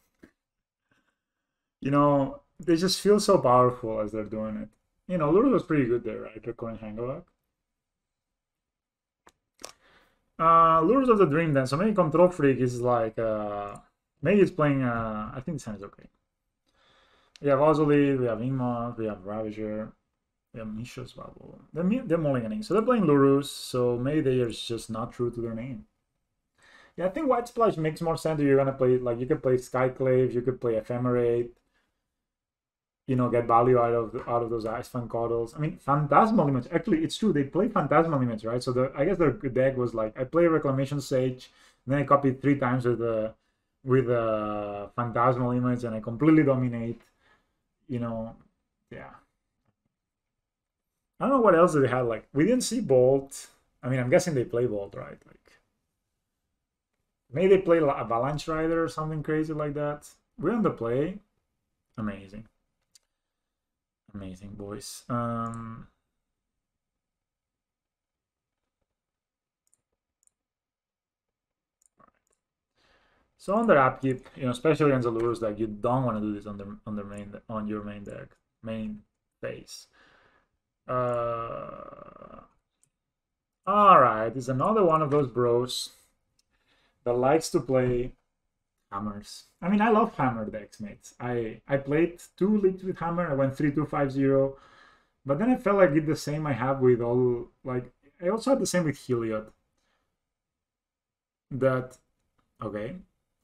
You know, they just feel so powerful as they're doing it. You know, Lurrus was pretty good there, right? Recording Hangover. Lures of the Dream then. So maybe Control Freak is like maybe it's playing I think this hand is okay. We have Ozolid, we have Ingmoth, we have Ravager, we have Mishra's Bubble. They're mulliganing. So they're playing Lurrus, so maybe they are just not true to their name. Yeah, I think White Splash makes more sense if you're gonna play, like, you could play Skyclave, you could play Ephemerate, you know, get value out of those Ice Fang Coddles. I mean, Phantasmal Limits. Actually, it's true. They play Phantasmal Limits, right? So I guess their deck was like, I play Reclamation Sage, and then I copied 3 times with the Phantasmal Limits, and I completely dominate. You know, yeah. I don't know what else they had. Like, we didn't see Bolt. I mean, I'm guessing they play Bolt, right? Like, maybe they play Avalanche Rider or something crazy like that. We're on the play. Amazing. Amazing, boys. So on their upkeep, you know, especially against the lures, like, you don't want to do this on your main deck, main phase. All right, it's another one of those bros that likes to play hammers. I mean, I love hammer decks, mates. I played 2 leagues with hammer. I went 3-2-5-0, but then I felt like it's the same I have with all, like, I also had the same with Heliod. That, okay,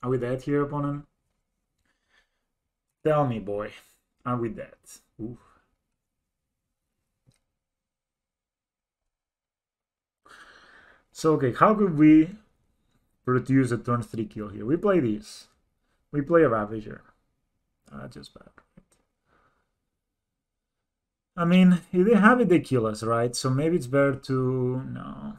are we dead here, opponent? Tell me, boy, are we dead? Oof. So, okay, how could we produce a turn 3 kill here? We play this. We play a Ravager. That's just bad. I mean, if they have it, they kill us, right? So maybe it's better to... No.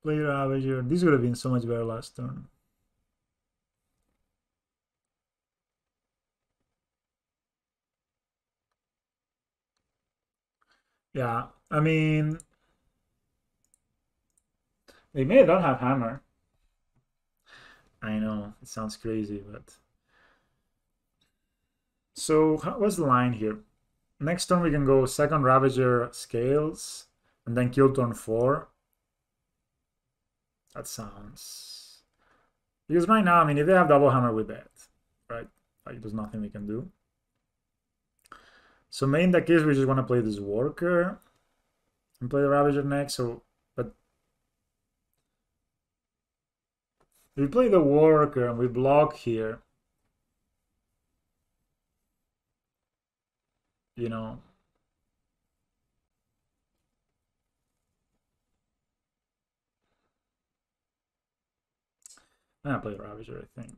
Play Ravager. This would have been so much better last turn. Yeah, I mean... They may not have hammer. I know, it sounds crazy, but... So, what's the line here? Next turn we can go second Ravager Scales, and then kill turn 4. That sounds... Because right now, I mean, if they have double hammer with that, right? Like, there's nothing we can do. So maybe in that case, we just want to play this Worker and play the Ravager next. So, but if we play the Worker and we block here, you know, I'm gonna play Ravager, I think.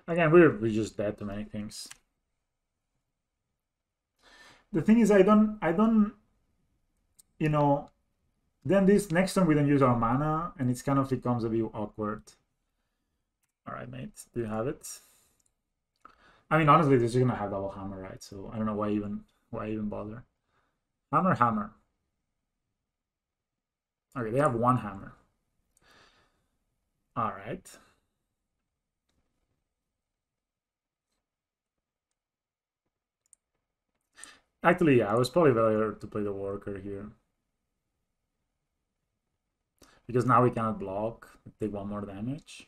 Again, we're just dead to many things. The thing is, I don't, you know, then this next turn we don't use our mana, and it kind of becomes a bit awkward. All right, mate, do you have it? I mean, honestly, this is gonna have double hammer, right? So I don't know why even bother. Hammer. Okay, they have one hammer. All right. Actually, yeah, I was probably better to play the worker here. Because now we cannot block, take one more damage.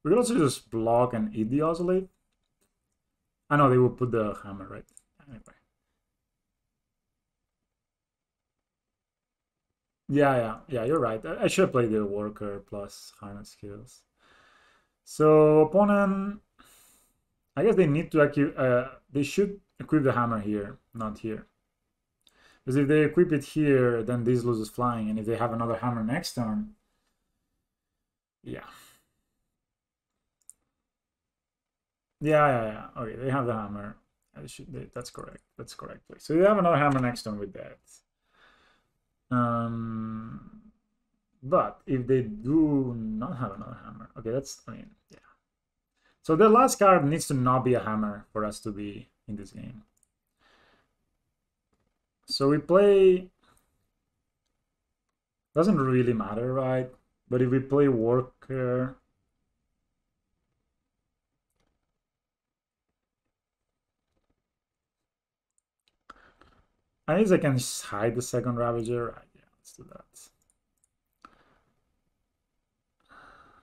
We could also just block and eat the oscillate. I know they will put the hammer, right? Anyway. Yeah, you're right. I should have played the worker plus harness skills. So opponent, I guess they need to they should equip the hammer here, not here. Because if they equip it here, then this loses flying, and if they have another hammer next turn, yeah. Yeah. Okay, they have the hammer. That's correct. That's correct. So they have another hammer next turn with that. But if they do not have another hammer, okay, yeah. So the last card needs to not be a hammer for us to be in this game. So we play, doesn't really matter, right? But if we play worker, I guess I can hide the second Ravager. Right, yeah, let's do that.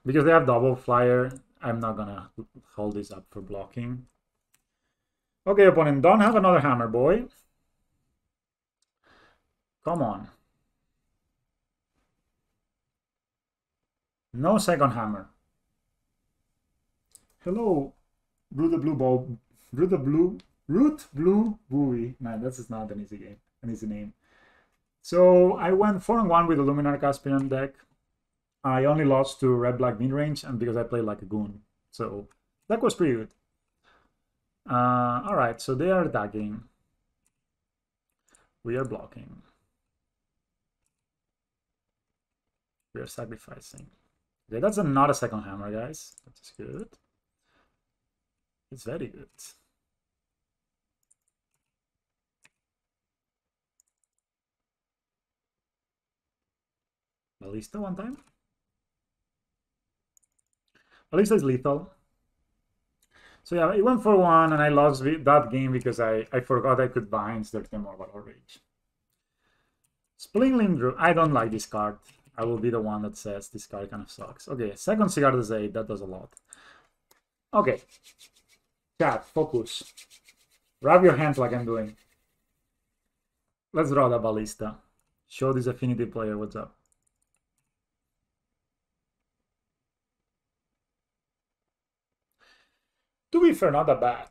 Because they have double flyer, I'm not gonna hold this up for blocking. Okay, opponent, don't have another hammer, boy. Come on. No second hammer. Hello, Root Blue Buoy. Man, that's just not an easy game, an easy name. So I went 4-1 with the Luminar Caspian deck. I only lost to Red Black mid-range, and because I played like a goon. So that was pretty good. Alright, so they are attacking. We are blocking. We are sacrificing. Okay, that's not a second hammer, guys. That's good. It's very good. Ballista one time. Ballista is lethal. So yeah, it went for 1, and I lost that game because I forgot I could bind their Temur Bad Rage. Splingling Drew. I don't like this card. I will be the one that says this card kind of sucks. Okay, second Cigar does 8. That does a lot. Okay. Chat, focus. Rub your hands like I'm doing. Let's draw the Ballista. Show this affinity player what's up. To be fair, not that bad.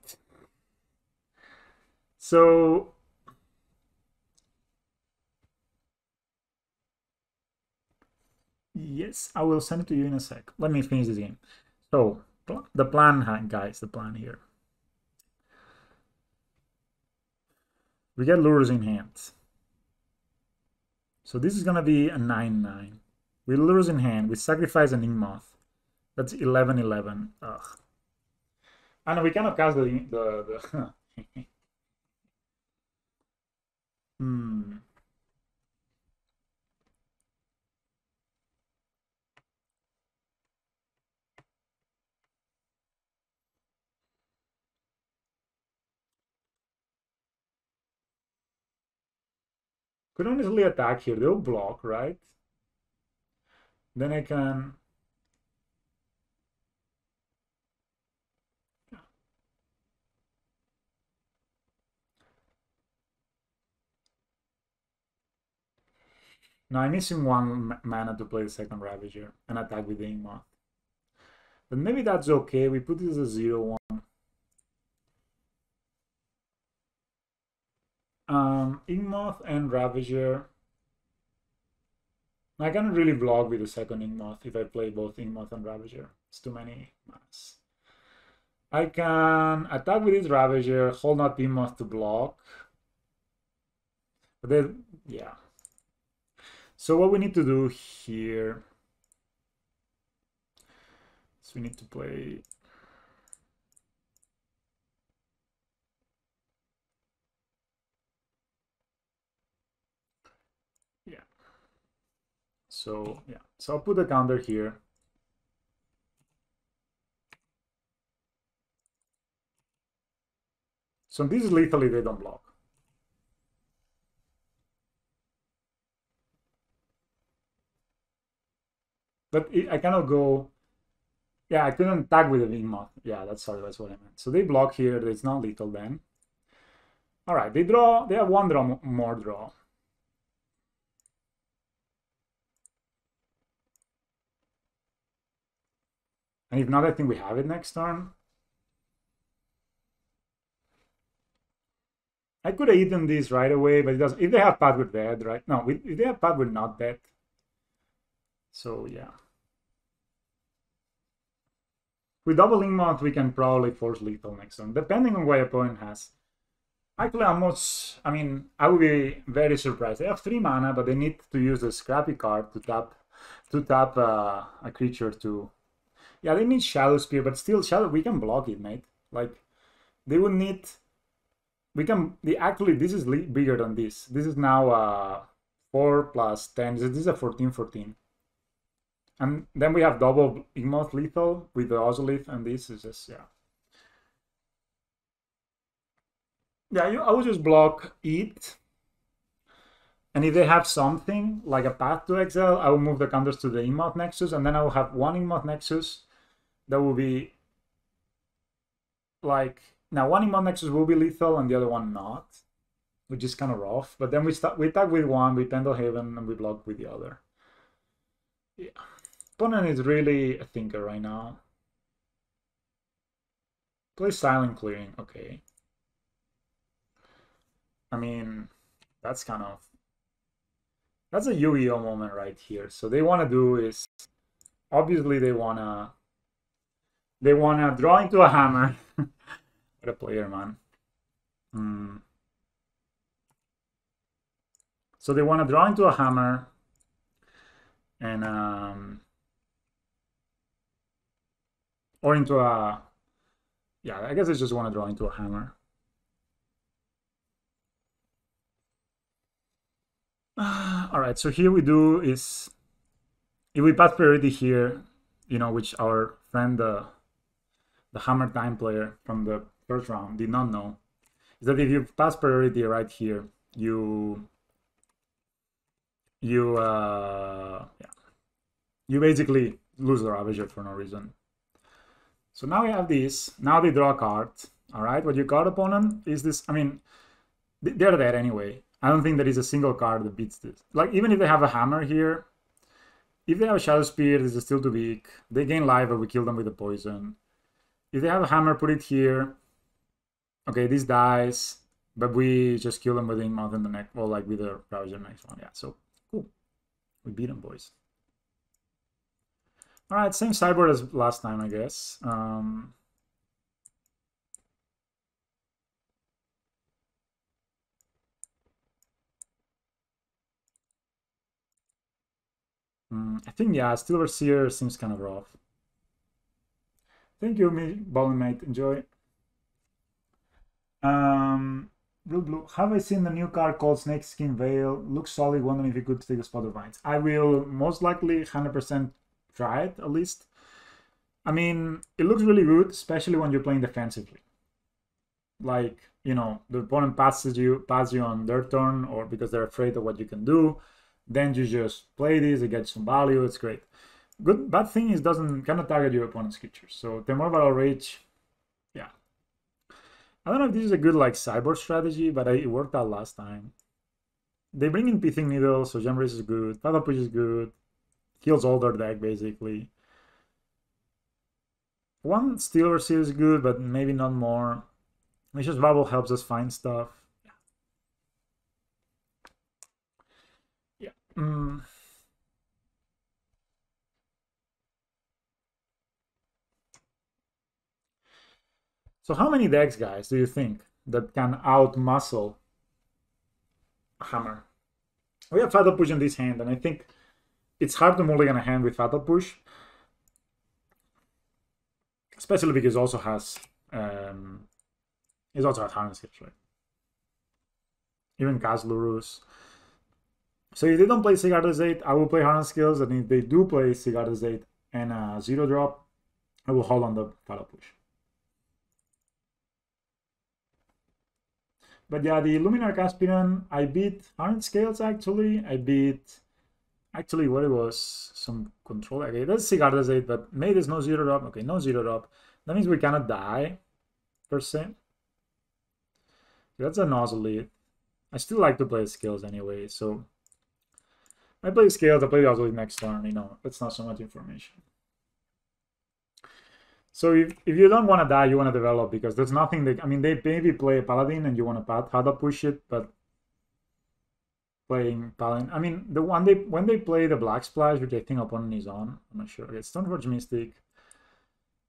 So yes, I will send it to you in a sec. Let me finish this game. So the plan, guys, the plan here. We get lures in hand. So this is gonna be a 9-9. With lures in hand, we sacrifice an Ingmoth. That's 11-11. Ugh. I know we cannot cast the Could honestly attack here. They'll block, right? Then I can... No, I'm missing one mana to play the second Ravager and attack with the Ingmoth. But maybe that's okay. We put this as a 0-1. Ingmoth and Ravager. I cannot really block with the second Ingmoth if I play both Ingmoth and Ravager. It's too many mass. I can attack with this Ravager, hold not Behemoth to block. But then, yeah. So what we need to do here is we need to play... Yeah. So, yeah. So I'll put a counter here. So this is lethally they don't block. But I cannot go... Yeah, I couldn't attack with the Behemoth. Yeah, that's what I meant. So they block here. It's not lethal then. All right, they draw. They have one draw more draw. And if not, I think we have it next turn. I could have eaten this right away, but it doesn't. If they have Pad with dead, right? No, if they have Pad with not dead. So yeah. With double Ingmont, we can probably force lethal next turn, depending on what opponent has. Actually, I mean, I would be very surprised. They have 3 mana, but they need to use the Scrappy card to tap a creature to... Yeah, they need Shadow Spear, but still, we can block it, mate. Like, they would need... Actually, this is bigger than this. This is now 4 plus 10. This is a 14/14. And then we have double Igmoth lethal with the Ozolith, and this is just, yeah. Yeah, I would just block it. And if they have something, like a path to exile, I will move the counters to the Igmoth Nexus, and then I will have one Igmoth Nexus that will be like... Now, one Igmoth Nexus will be lethal, and the other one not, which is kind of rough. But then we attack with one, we Pendlehaven, and we block with the other. Yeah. Opponent is really a thinker right now. Play Silent Clearing, okay. I mean, that's kind of... That's a Yu-Gi-Oh moment right here. So they want to do is... Obviously, they want to draw into a hammer. What a player, man. So they want to draw into a hammer. And... or into a... Yeah, I guess they just want to draw into a hammer. All right, so here we do is... If we pass priority here, you know, which our friend, the Hammertime player from the first round did not know, is that if you pass priority right here, you basically lose the Ravager for no reason. So now we have this. Now they draw a card. All right, what you got, opponent, is this. I mean, they're dead anyway. I don't think there is a single card that beats this. Like, even if they have a hammer here, if they have a Shadow Spear, this is still too big. They gain life, but we kill them with the poison. If they have a hammer, put it here. Okay, this dies, but we just kill them with the mouth in the neck. Well, like with the Ravager next one. Yeah, so cool. We beat them, boys. All right, same sideboard as last time, I guess. I think, yeah, Steel Seer seems kind of rough. Thank you, Bowling Mate. Enjoy. Blue. Have I seen the new card called Snakeskin Veil? Looks solid. Wondering if you could take a spot of Vines. I will most likely 100% try it, at least. I mean, it looks really good, especially when you're playing defensively. Like, you know, the opponent passes you on their turn, or because they're afraid of what you can do. Then you just play this, it gets some value, it's great. Bad thing is cannot target your opponent's creatures. So Temur Bad Rage, yeah. I don't know if this is a good like sideboard strategy, but it worked out last time. They bring in Pithing Needle, so Gem Race is good, Fatal Push is good, heals all their deck basically. One Steel Overseer is good, but maybe not more. Vicious Bubble helps us find stuff. Yeah. So how many decks, guys, do you think that can out-muscle a hammer? We have Fatal Push in this hand, and I think it's hard to mulligan a hand with Fatal Push. Especially because it also has Harness Skills, right? Even cast Lurrus. So if they don't play Sigarda's 8, I will play Harness Skills, and if they do play Sigarda's 8 and a 0-drop, I will hold on the Fatal Push. But yeah, the Luminar Caspian, I beat Harness Scales actually. I beat actually what it was, some control. Okay, that's Sigarda's 8, but maybe there's no 0-drop. Okay, no 0-drop. That means we cannot die, per se. That's a nozzle lead. I still like to play skills anyway, so I play scales, I play the other next turn, you know, that's not so much information. So if you don't want to die, you want to develop, because there's nothing that, I mean, they maybe play a Paladin and you want to Paddle push it, but playing Paladin, I mean, the one when they play the Black Splash, which I think opponent is on, I'm not sure. Okay, Stoneforge Mystic.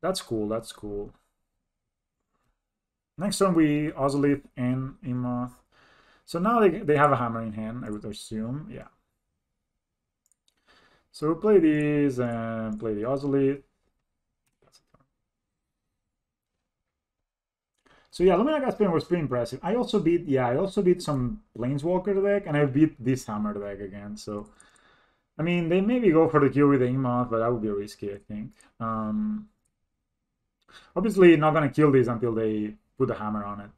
That's cool, that's cool. Next turn we Ozolith and Imoth. So now they have a hammer in hand, I would assume, yeah. So we'll play these and play the Ozolith. So yeah, Luminar Caspian was pretty impressive. I also beat some Planeswalker deck, and I beat this Hammer deck again. So, I mean, they maybe go for the kill with the Imoth, but that would be risky, I think. Obviously, not gonna kill this until they put a hammer on it.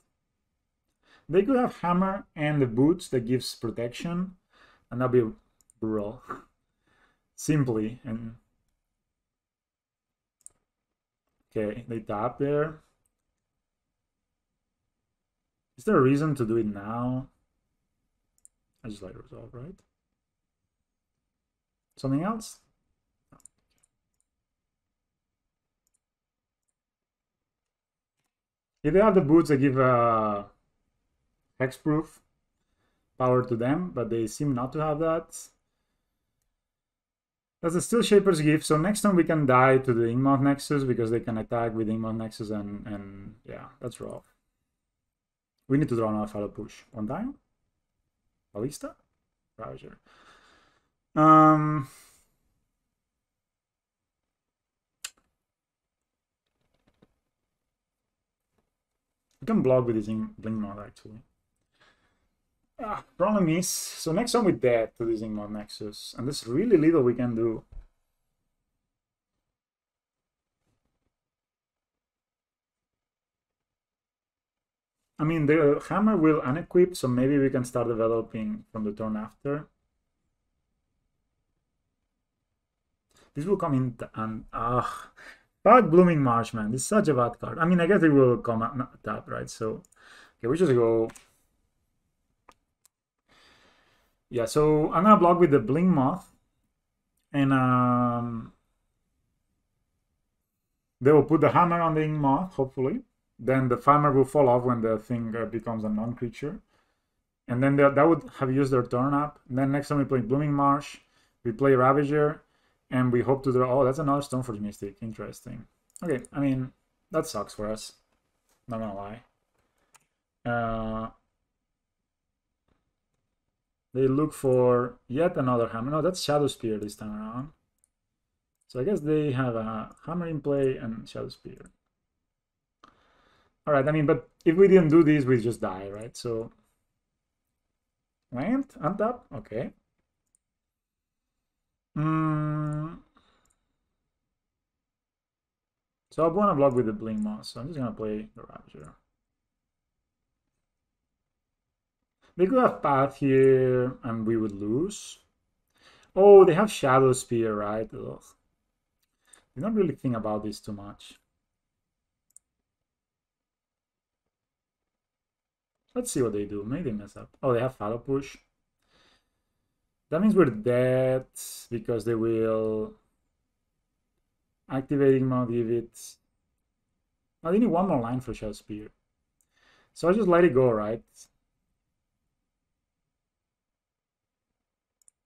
They could have hammer and the boots that gives protection, and that'd be brutal. Simply, and okay, they tap there. Is there a reason to do it now? I just like resolve, right? Something else? No. If they have the boots, they give hexproof power to them, but they seem not to have that. That's a Steel Shaper's Gift, so next time we can die to the Ingmoth Nexus because they can attack with Ingmoth Nexus, and yeah, that's rough. We need to draw another Fatal Push. One time? Ballista? Ravager. We can block with this Blink Mod actually. Problem is, so next time we're dead to this Ingmoth Nexus, and there's really little we can do. I mean, the hammer will unequip, so maybe we can start developing from the turn after. This will come in and bad Blooming Marsh, man. This is such a bad card. I mean, I guess it will come out tap, right? So okay, we just go. Yeah, so I'm gonna block with the Blink Moth, and they will put the hammer on the Ink Moth, hopefully. Then the hammer will fall off when the thing becomes a non-creature. And then that would have used their turn up. And then next time we play Blooming Marsh, we play Ravager, and we hope to draw. Oh, that's another Stoneforge Mystic. Interesting. Okay, I mean, that sucks for us. Not gonna lie. They look for yet another hammer. No, that's Shadow Spear this time around. So I guess they have a hammer in play and Shadow Spear. Alright, I mean, but if we didn't do this, we just die, right? So land, untap, okay. So I want to block with the Blink Moss, so I'm just gonna play the Ravager. They could have Path here, and we would lose. Oh, they have Shadow Spear, right? Ugh. I don't really think about this too much. Let's see what they do. Maybe they mess up. Oh, they have Fatal Push. That means we're dead because they will activating mode, give it. Oh, they need one more line for Shadow Spear. So I just let it go, right?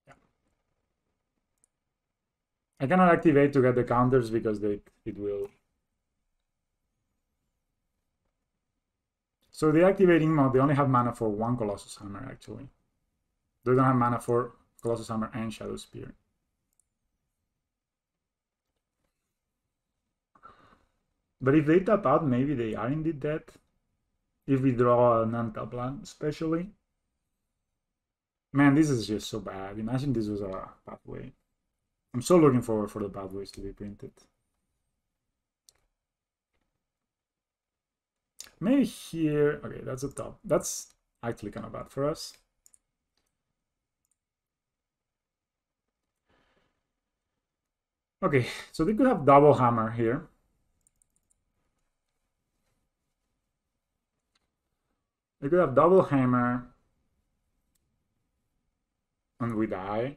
Yeah. I cannot activate to get the counters because it will. So they activate Ingmouth, they only have mana for one Colossus Hammer, actually. They don't have mana for Colossus Hammer and Shadow Spear. But if they tap out, maybe they are indeed dead. If we draw an untap land, especially. Man, this is just so bad. Imagine this was a pathway. I'm so looking forward for the pathways to be printed. Maybe here. Okay, that's a top. That's actually kind of bad for us. Okay, so they could have double hammer here. They could have double hammer. And we die.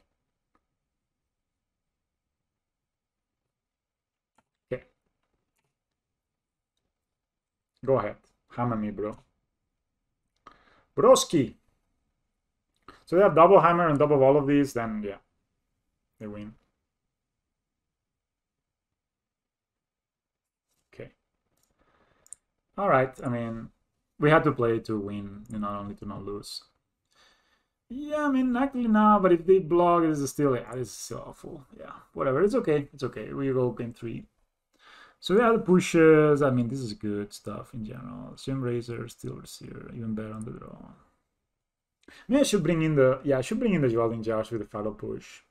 Okay. Go ahead. Hammer me, bro. Broski. So they have double hammer and double all of these, then yeah. They win. Okay. Alright, I mean, we had to play to win, not only to not lose. Yeah, I mean, actually now, but if they block, this is still awful. Yeah, whatever. It's okay. It's okay. We go game 3. So yeah, the pushes. I mean, this is good stuff in general. Swim Razor, Steel Receiver, even better on the draw. Maybe I should bring in the Jolting Jars with the Fatal Push.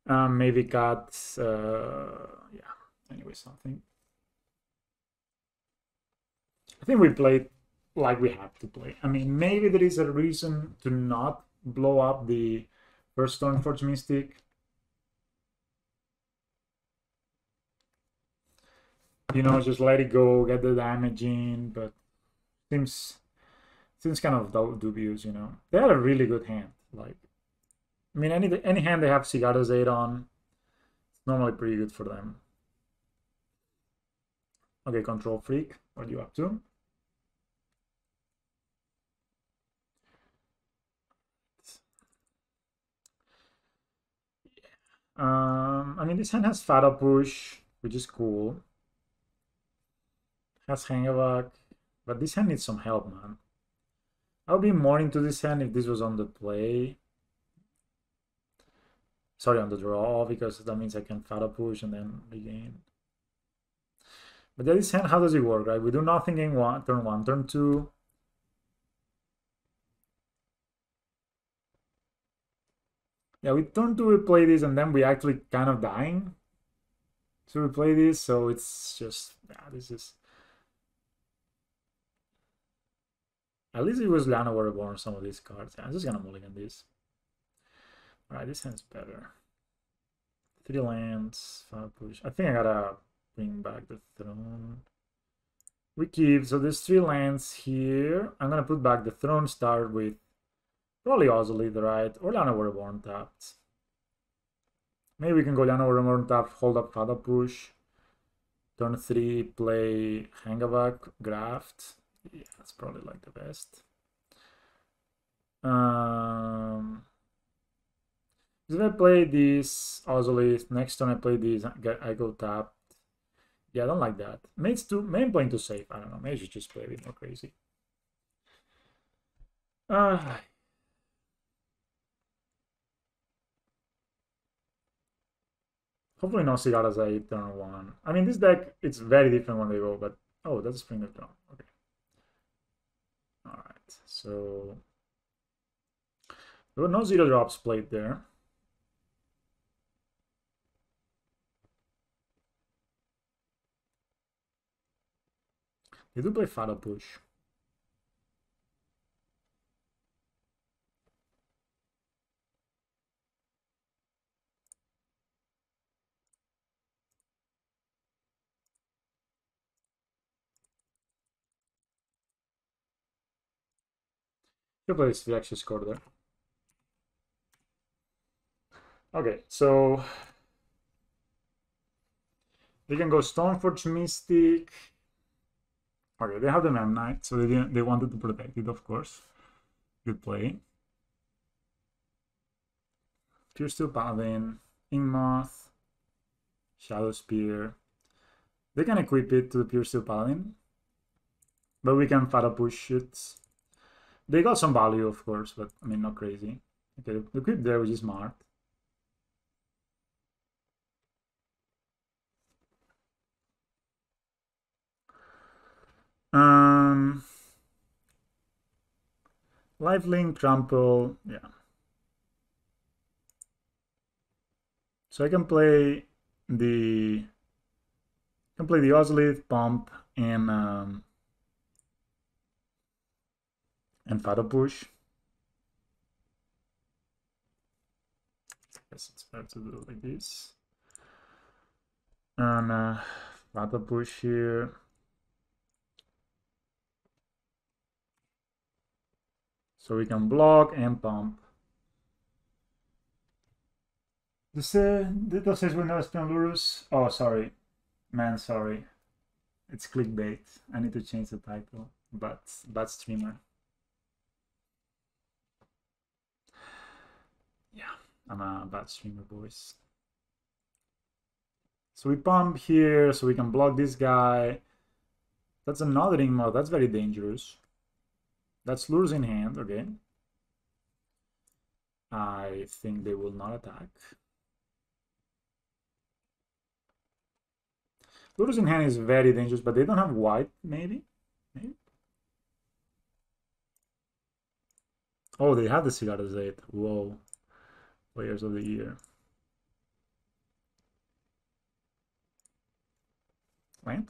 Maybe cut. Yeah. Anyway, something. I think we played like we have to play. I mean, maybe there is a reason to not blow up the first Stormforge Mystic. Just let it go, get the damage in, but seems kind of dubious, They had a really good hand. Like, I mean, any hand they have Cigarro's 8 on, it's normally pretty good for them. Okay, Control Freak, what are you up to? I mean, this hand has Fatal Push, which is cool. Has Hangavak, but this hand needs some help, man. I would be more into this hand if this was on the play. Sorry, on the draw, because that means I can Fatal Push and then regain. But yeah, this hand, how does it work, right? We do nothing in turn 1, turn 2. Yeah, we turn 2, we play this, and then we actually kind of dying. So we play this, so it's just, yeah, this is... At least it was Lana Waterborn, some of these cards. Yeah, I'm just gonna mulligan this. Alright, this hand's better. 3 lands, 5 push. I think I gotta bring back the throne. We keep, so there's 3 lands here. I'm gonna put back the throne, start with probably Ozolith, right? Or Lana Waterborn tapped. Maybe we can go Lana Waterborn tapped, hold up Fatal Push. Turn 3, play Hangavak, Graft. Yeah, that's probably like the best. If I play this Ozolith, next turn I play this, I go tapped. Yeah, I don't like that. Maybe playing too safe. I don't know. Maybe I should just play a bit more crazy. Hopefully no Cigarras 8 turn 1. I mean, this deck, it's very different when they go, but... Oh, that's a Spring of Dawn. Okay. Alright, so... There were no 0 drops played there. They do play Fatal Push. He plays the actually scored there. Okay, so they can go Stormforge Mystic. Okay, they have the Mem Knight, so they wanted to protect it, of course. Good play. Pure Steel Paladin, Ingmoth, Shadow Spear. They can equip it to the Pure Steel Paladin. But we can fata push it. They got some value, of course, but I mean, not crazy. Okay, the creep there, which is smart. Lifelink, trample, yeah. So I can play the Ozlith, pump, and fata push. I guess it's better to do it like this. And fata push here. So we can block and pump. Did says we never spin Lurrus? Oh, sorry. Man, sorry. It's clickbait. I need to change the title. But bad streamer. Yeah, I'm a bad streamer, boys. So we pump here so we can block this guy. That's another ring mod. That's very dangerous. That's Lures in hand, okay. I think they will not attack. Lures in hand is very dangerous, but they don't have white, maybe? Maybe? Oh, they have the Cigar 8. Whoa. Players of the year. Land?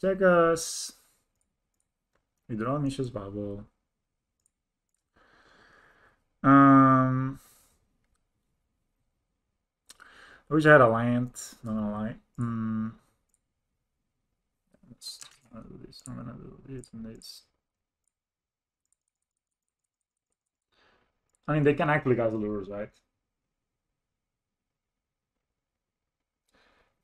Check us. We draw Misha's Bubble. I wish I had a land. Not gonna lie. I'm gonna do this. I'm gonna do this and this. I mean, they can actually cast lures, right?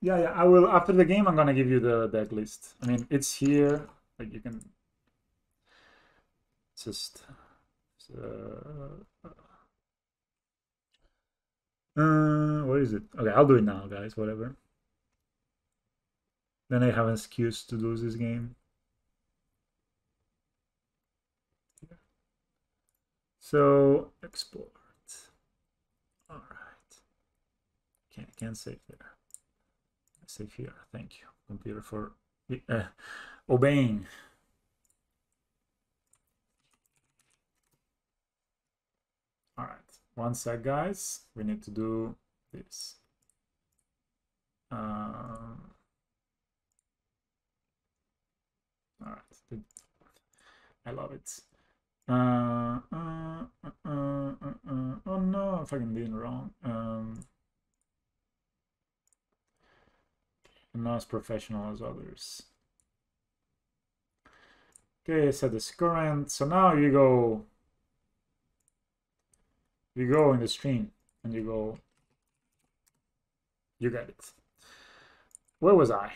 Yeah. I will after the game. I'm gonna give you the deck list. I mean, it's here. Like you can just. What is it? Okay, I'll do it now, guys. Whatever. Then I have an excuse to lose this game. So export. All right. Can't save there. Save here. Thank you, computer, for obeying. All right. One sec, guys. We need to do this. All right. I love it. Oh no, I'm fucking being wrong. I'm not as professional as others. Okay, set this current. So now you go in the stream and you get it. Where was I?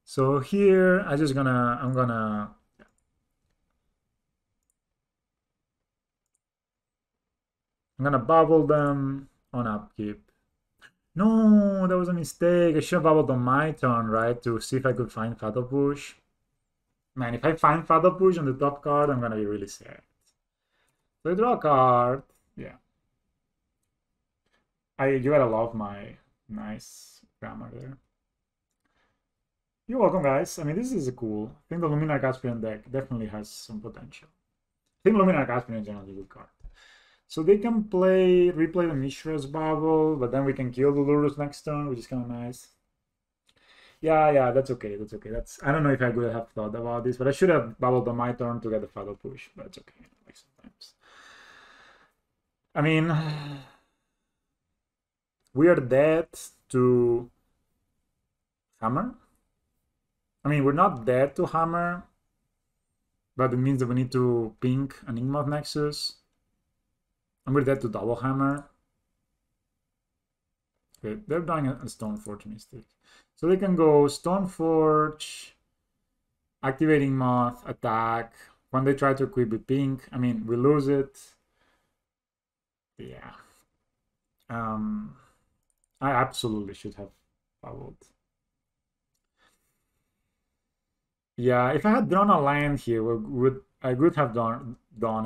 So here I'm gonna bubble them on upkeep. No, that was a mistake. I should have bubbled on my turn, right? To see if I could find Fatal Push. Man, if I find Fatal Push on the top card, I'm gonna be really sad. So I draw a card. Yeah. You gotta love my nice grammar there. You're welcome, guys. I mean, this is cool. I think the Luminar Caspian deck definitely has some potential. I think Luminar Caspian is generally a good card. So they can replay the Mishra's Bubble, but then we can kill the Lurrus next turn, which is kind of nice. Yeah, that's okay. I don't know if I could have thought about this, but I should have bubbled on my turn to get the Fatal Push, but it's okay. Like sometimes. I mean, we are dead to Hammer. I mean, we're not dead to Hammer, but it means that we need to pink an Enigma Nexus. And we're dead to double Hammer. Okay, they're drawing a Stoneforge Mystic. So they can go Stoneforge, activating Moth, attack. When they try to equip with pink, I mean, we lose it. Yeah. I absolutely should have bubbled. Yeah, if I had drawn a land here, I would have done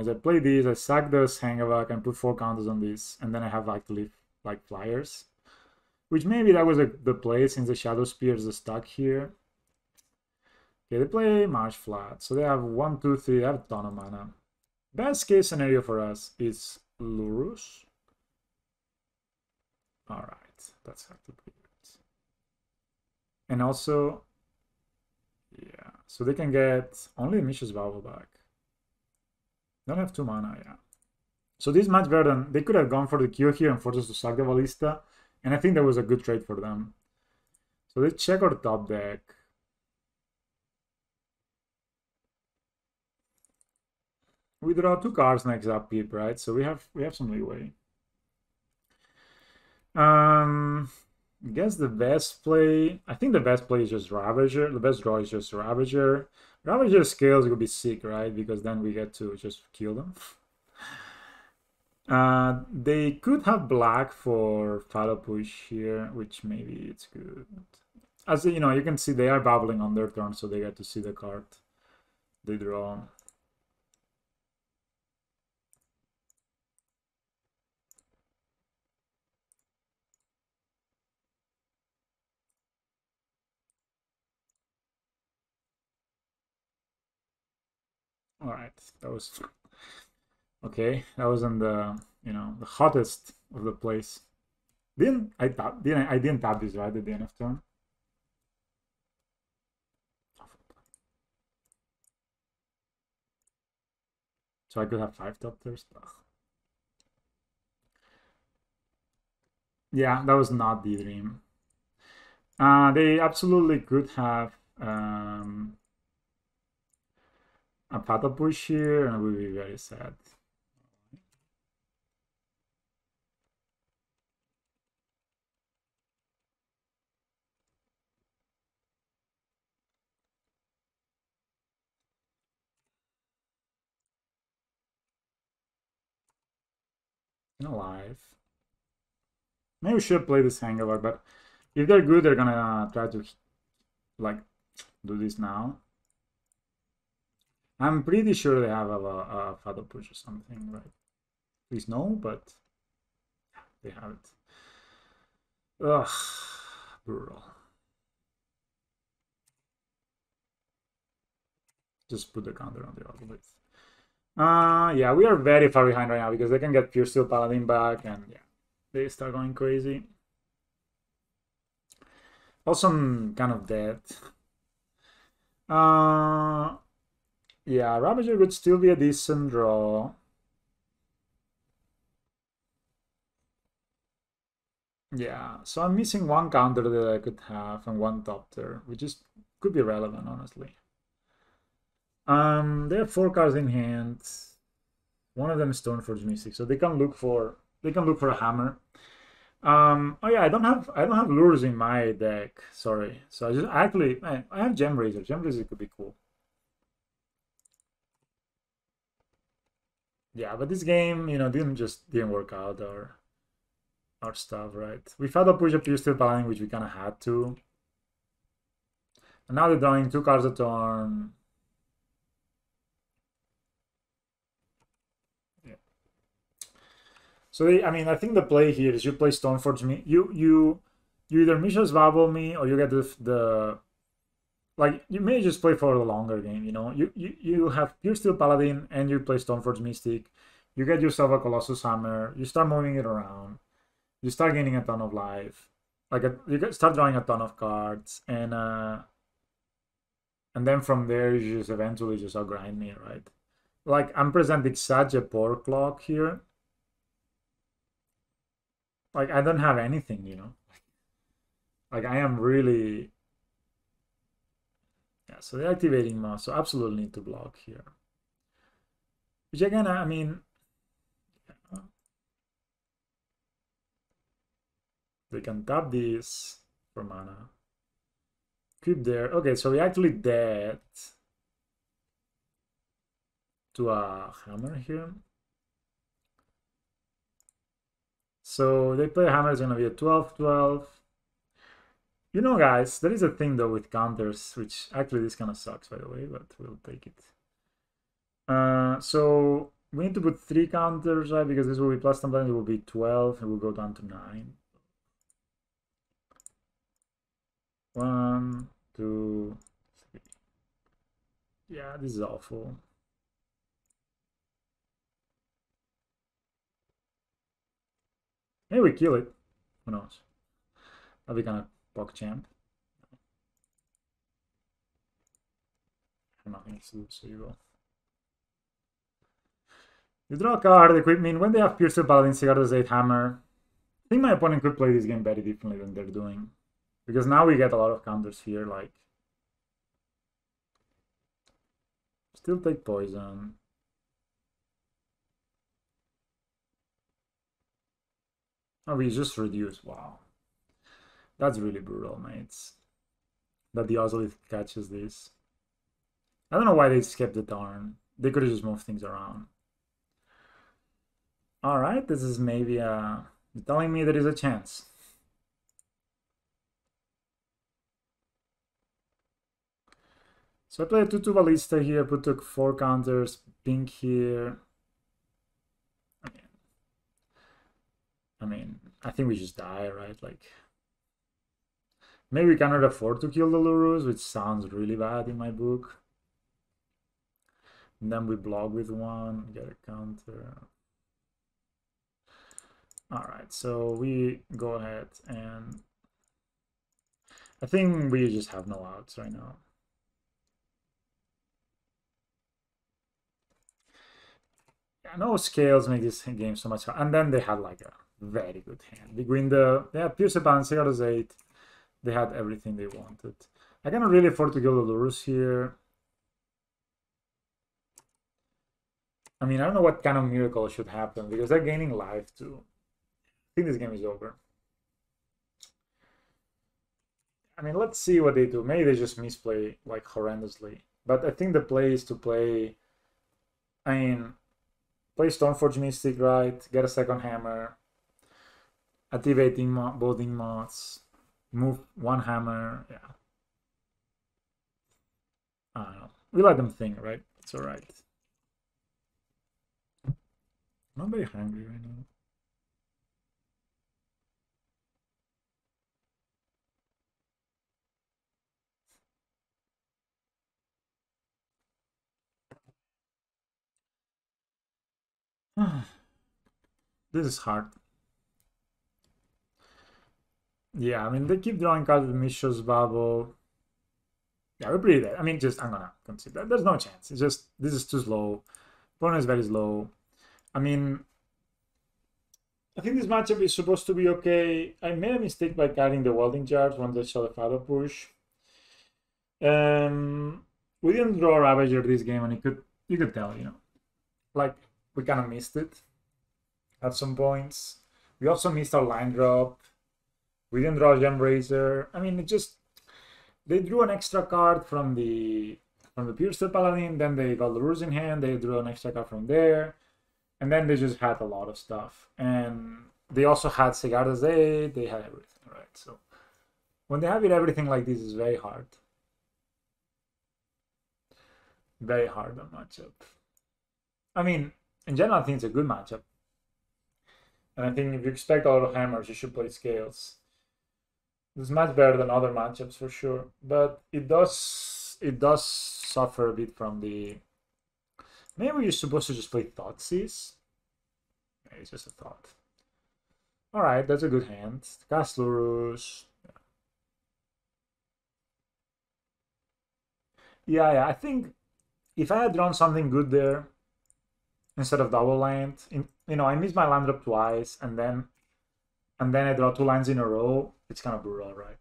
is I play these, I sack this Hangavak and put 4 counters on these, and then I have actually like flyers. Which maybe that was the play since the Shadow Spears are stuck here. Okay, they play Marsh Flat, so they have 1, 2, 3, they have a ton of mana. Best case scenario for us is Lurrus. Alright, that's how to play it. And also, yeah, so they can get only Mishra's Bauble back. They don't have 2 mana, yeah. So this is much better than they could have gone for the kill here and forced us to sack the Ballista, and I think that was a good trade for them. So let's check our top deck. We draw 2 cards next upkeep, right? So we have some leeway. I guess the best play, I think the best play is just Ravager. The best draw is just Ravager. Ravager Scales would be sick, right? Because then we get to just kill them. They could have black for Fatal Push here, which maybe it's good. As you know, you can see they are babbling on their turn, so they get to see the card they draw. All right, that was okay. That was in the the hottest of the place. Didn't I tap? I didn't tap this right at the end of turn. So I could have 5 doctors. Ugh. Yeah, that was not the dream. They absolutely could have a paddle push here, and I would be very sad. Alive. Maybe we should play this Hangover, but if they're good, they're gonna try to like do this now. I'm pretty sure they have a paddle push or something, right? Please no, but they have it. Ugh, brutal. Just put the counter on the other. Yeah, we are very far behind right now because they can get Pure Steel Paladin back, and yeah, they start going crazy. Also, I'm kind of dead. Yeah, Ravager would still be a decent draw. Yeah, so I'm missing 1 counter that I could have and 1 top tier, which is could be relevant, honestly. They have 4 cards in hand. One of them is Stoneforge Mystic, so they can look for a hammer. Oh yeah, I don't have lures in my deck. Sorry. So I have Gem Razor. Gem Razor could be cool. Yeah, but this game, didn't work out our stuff, right? We had a push up Pure Steel Paladin, which we kind of had to. And now they're drawing 2 cards a turn. Yeah. So I think the play here is you play Stoneforge me. You either Mishra's Bubble me or you get the like you may just play for the longer game. You have Pure Steel Paladin and you play Stoneforge Mystic. You get yourself a Colossus Hammer. You start moving it around. You start gaining a ton of life. Start drawing a ton of cards, and then from there you just eventually just grind me, right? Like I'm presenting such a poor clock here. Like I don't have anything. Like I am really. Yeah, so they're activating mouse, so absolutely need to block here. Which again, I mean, they can tap this for mana. Keep there. Okay, so we actually dead to a hammer here. So they play hammer is gonna be a 12-12. You know, guys, there is a thing though with counters, which actually this kind of sucks, by the way, but we'll take it. So we need to put 3 counters, right? Because this will be plus 10, it will be 12, it will go down to 9. 1, 2, 3. Yeah, this is awful. Maybe we kill it. Who knows? Are we gonna poke champ? Nothing to do, so you go. You draw a card, equip me. When they have Piercer Paladin, Cigardo's 8 Hammer. I think my opponent could play this game very differently than they're doing. Because now we get a lot of counters here, like... Still take poison. Oh, we just reduce. Wow. That's really brutal, mates. That the Ozolith catches this. I don't know why they skipped the turn. They could have just moved things around. Alright, this is maybe you're telling me there is a chance. So I play a 2-2 Ballista here, took 4 counters, pink here. I mean, I think we just die, right? Like, maybe we cannot afford to kill the Lurrus, which sounds really bad in my book. And then we block with 1, get a counter. Alright, so we go ahead and... I think we just have no outs right now. I know Scales make this game so much fun. And then they had like a very good hand. Between they had Pierce Pan, Cigardo's 8. They had everything they wanted. I cannot really afford to kill the Lurrus here. I mean, I don't know what kind of miracle should happen because they're gaining life too. I think this game is over. I mean, let's see what they do. Maybe they just misplay like horrendously. But I think the play is to play... I mean, play Stormforge Mystic, right? Get a second hammer. Activate both mods. Move 1 hammer. Yeah. I don't know. We let them think, right? It's alright. I'm not very hungry right now. This is hard. Yeah, I mean, they keep drawing cards with Mishra's Bubble. Yeah, we're pretty dead. I mean, I'm gonna consider that. There's no chance. It's just, this is too slow. Opponent is very slow. I mean, I think this matchup is supposed to be okay. I made a mistake by carrying the welding jars once I saw the Shadow push. We didn't draw a Ravager this game, and you could tell, you know, like we kind of missed it at some points. We also missed our line drop. We didn't draw a Gem Razor. I mean, they drew an extra card from the Piercer Paladin, then they got the Lurrus in hand, they drew an extra card from there, and then they just had a lot of stuff. And they also had Cigardo's 8, they had everything, right? So when they have everything like this, it's very hard. Very hard on matchup. I mean, in general, I think it's a good matchup. And I think if you expect a lot of hammers, you should play Scales. It's much better than other matchups for sure, but it does suffer a bit from the... Maybe you're supposed to just play Thoughtseize. Maybe it's just a thought. Alright, that's a good hand. Cast Lurrus. Yeah, I think if I had drawn something good there, instead of double land, you know, I missed my land drop twice, and then I draw 2 lines in a row. It's kind of brutal, right?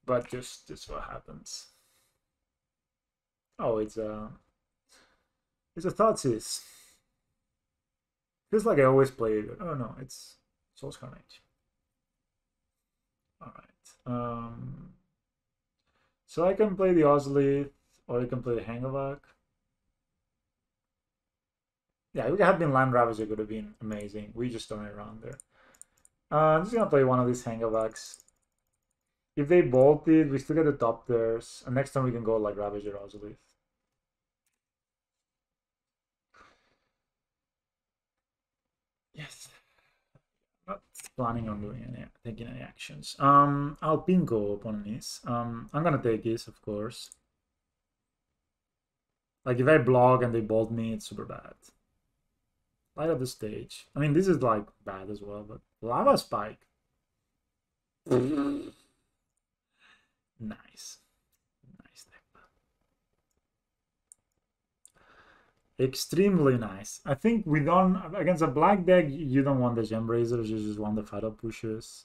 But just what happens. Oh, it's a Thoughtseize. Feels like I always play it. Oh no, it's Soul's Carnage. Alright. So I can play the Ozolith, or I can play the Hangavak. Yeah, if we had been Land Ravager, it would have been amazing. We just don't around there. I'm just gonna play one of these Hangavaks. If they bolt it, we still get the top theirs, and next time we can go like Ravager Ozolith. Yes. Not planning on doing any taking any actions. I'll pinko upon this. I'm gonna take this, of course. Like if I block and they bolt me, it's super bad. Light up the stage. I mean, this is like bad as well, but lava spike. Nice. Nice. Extremely nice. I think we don't against a black deck. You don't want the gem razors. You just want the fatal pushes.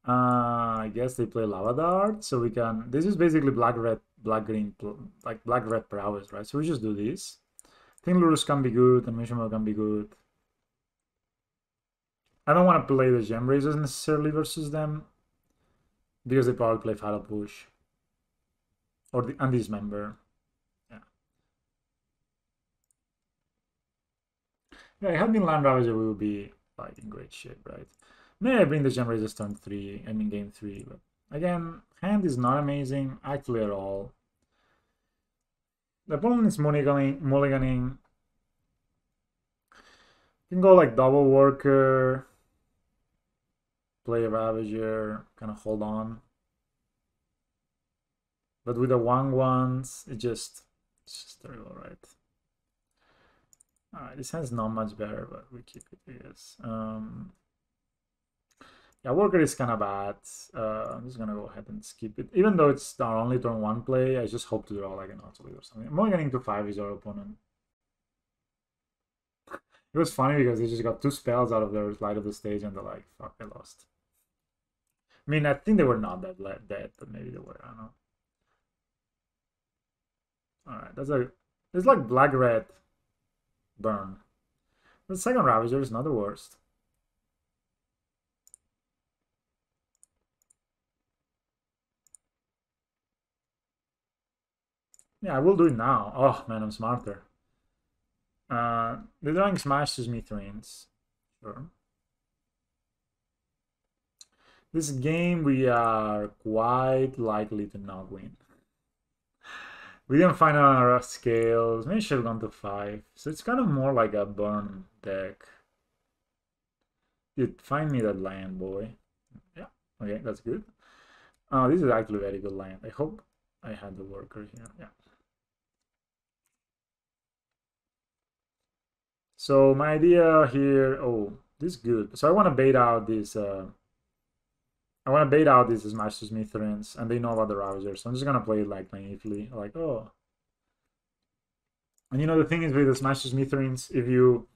I guess they play lava dart, so we can. This is basically black red, black green, like black red prowess, right? So we just do this. I think Lurrus can be good, and Mishima can be good. I don't want to play the gem razors necessarily versus them because they probably play fatal push or the and dismember. Yeah, helping Land Ravager will be like in great shape, right? Maybe I bring the Gem Razors turn 3, I mean game 3, but again, hand is not amazing, actually at all. The opponent is mulliganing. You can go like double worker, play a Ravager, kind of hold on. But with the 1/1s, it's just terrible, right? Alright, this hand's not much better, but we keep it, I guess. Yeah, worker is kind of bad. I'm just gonna go ahead and skip it. Even though it's our only turn 1 play, I just hope to draw like an Autolite or something. I'm only getting to 5 is our opponent. It was funny because they just got 2 spells out of their light of the stage and they're like, fuck, I lost. I mean, I think they were not that dead, but maybe they were, I don't know. Alright, it's like black-red burn. The second Ravager is not the worst. Yeah, I will do it now. Oh man, I'm smarter. The drawing smashes me Mithrins. Sure. This game we are quite likely to not win. We didn't find our scales. Maybe should have gone to 5. So it's kind of more like a burn deck. Dude, find me that land, boy. Yeah, okay, that's good. Oh, this is actually a very good land. I hope I had the worker here. Yeah. So my idea here, oh, this is good. So I want to bait out this as much as Mithrins, and they know about the Ravager, so I'm just gonna play it like naively, like, oh. And you know the thing is with the Smashes Mithrins, if you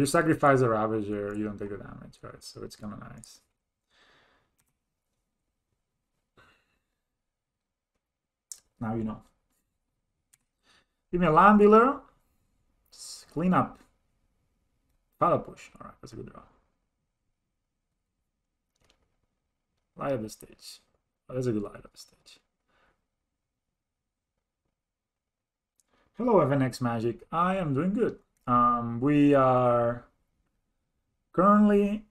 sacrifice the Ravager, you don't take the damage, right? So it's kind of nice. Now you know. Give me a land dealer. Clean up. Fatal push. Alright, that's a good draw. Light of the stage. Oh, that's a good light of the stage. Hello, FNX Magic. I am doing good. We are currently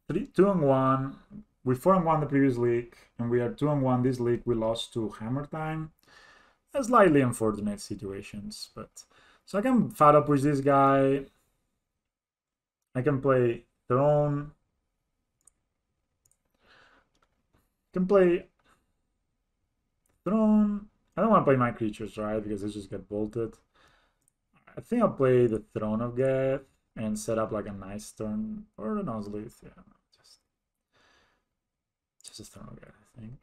2-1. We 4-1 the previous league, and we are 2-1 this league. We lost to Hammertime. A slightly unfortunate situations, but so I can fatal push this guy. I can play Throne. Can play Throne. I don't want to play my creatures, right? Because they just get bolted. I think I'll play the Throne of Geth and set up like a nice turn or an Ozolith. Yeah, just a Throne of Geth, I think.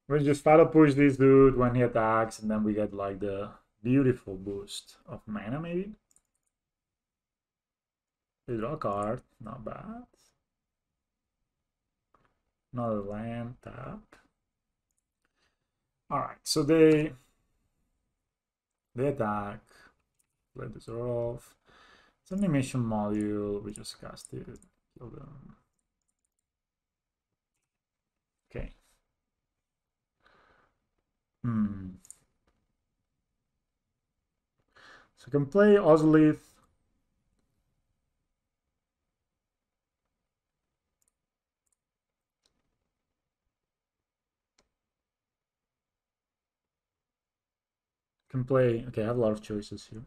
We just fatal push this dude when he attacks, and then we get like the beautiful boost of mana, maybe. They draw a card, not bad. Another land, tap. Alright, so they attack. Let this off. It's an animation module, we just cast it. Kill them. Okay. So I can play Ozolith. Can play. Okay, I have a lot of choices here.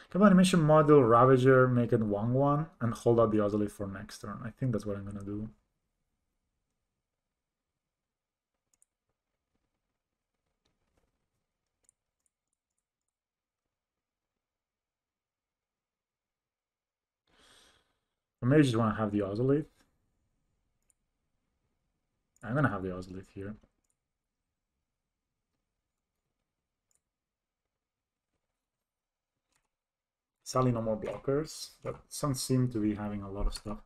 Come on, animation model Ravager, make it 1/1, and hold out the Ozolith for next turn. I think that's what I'm gonna do. Or maybe just want to have the Ozolith. I'm gonna have the Ozolith here. Sadly, no more blockers, but some seem to be having a lot of stuff.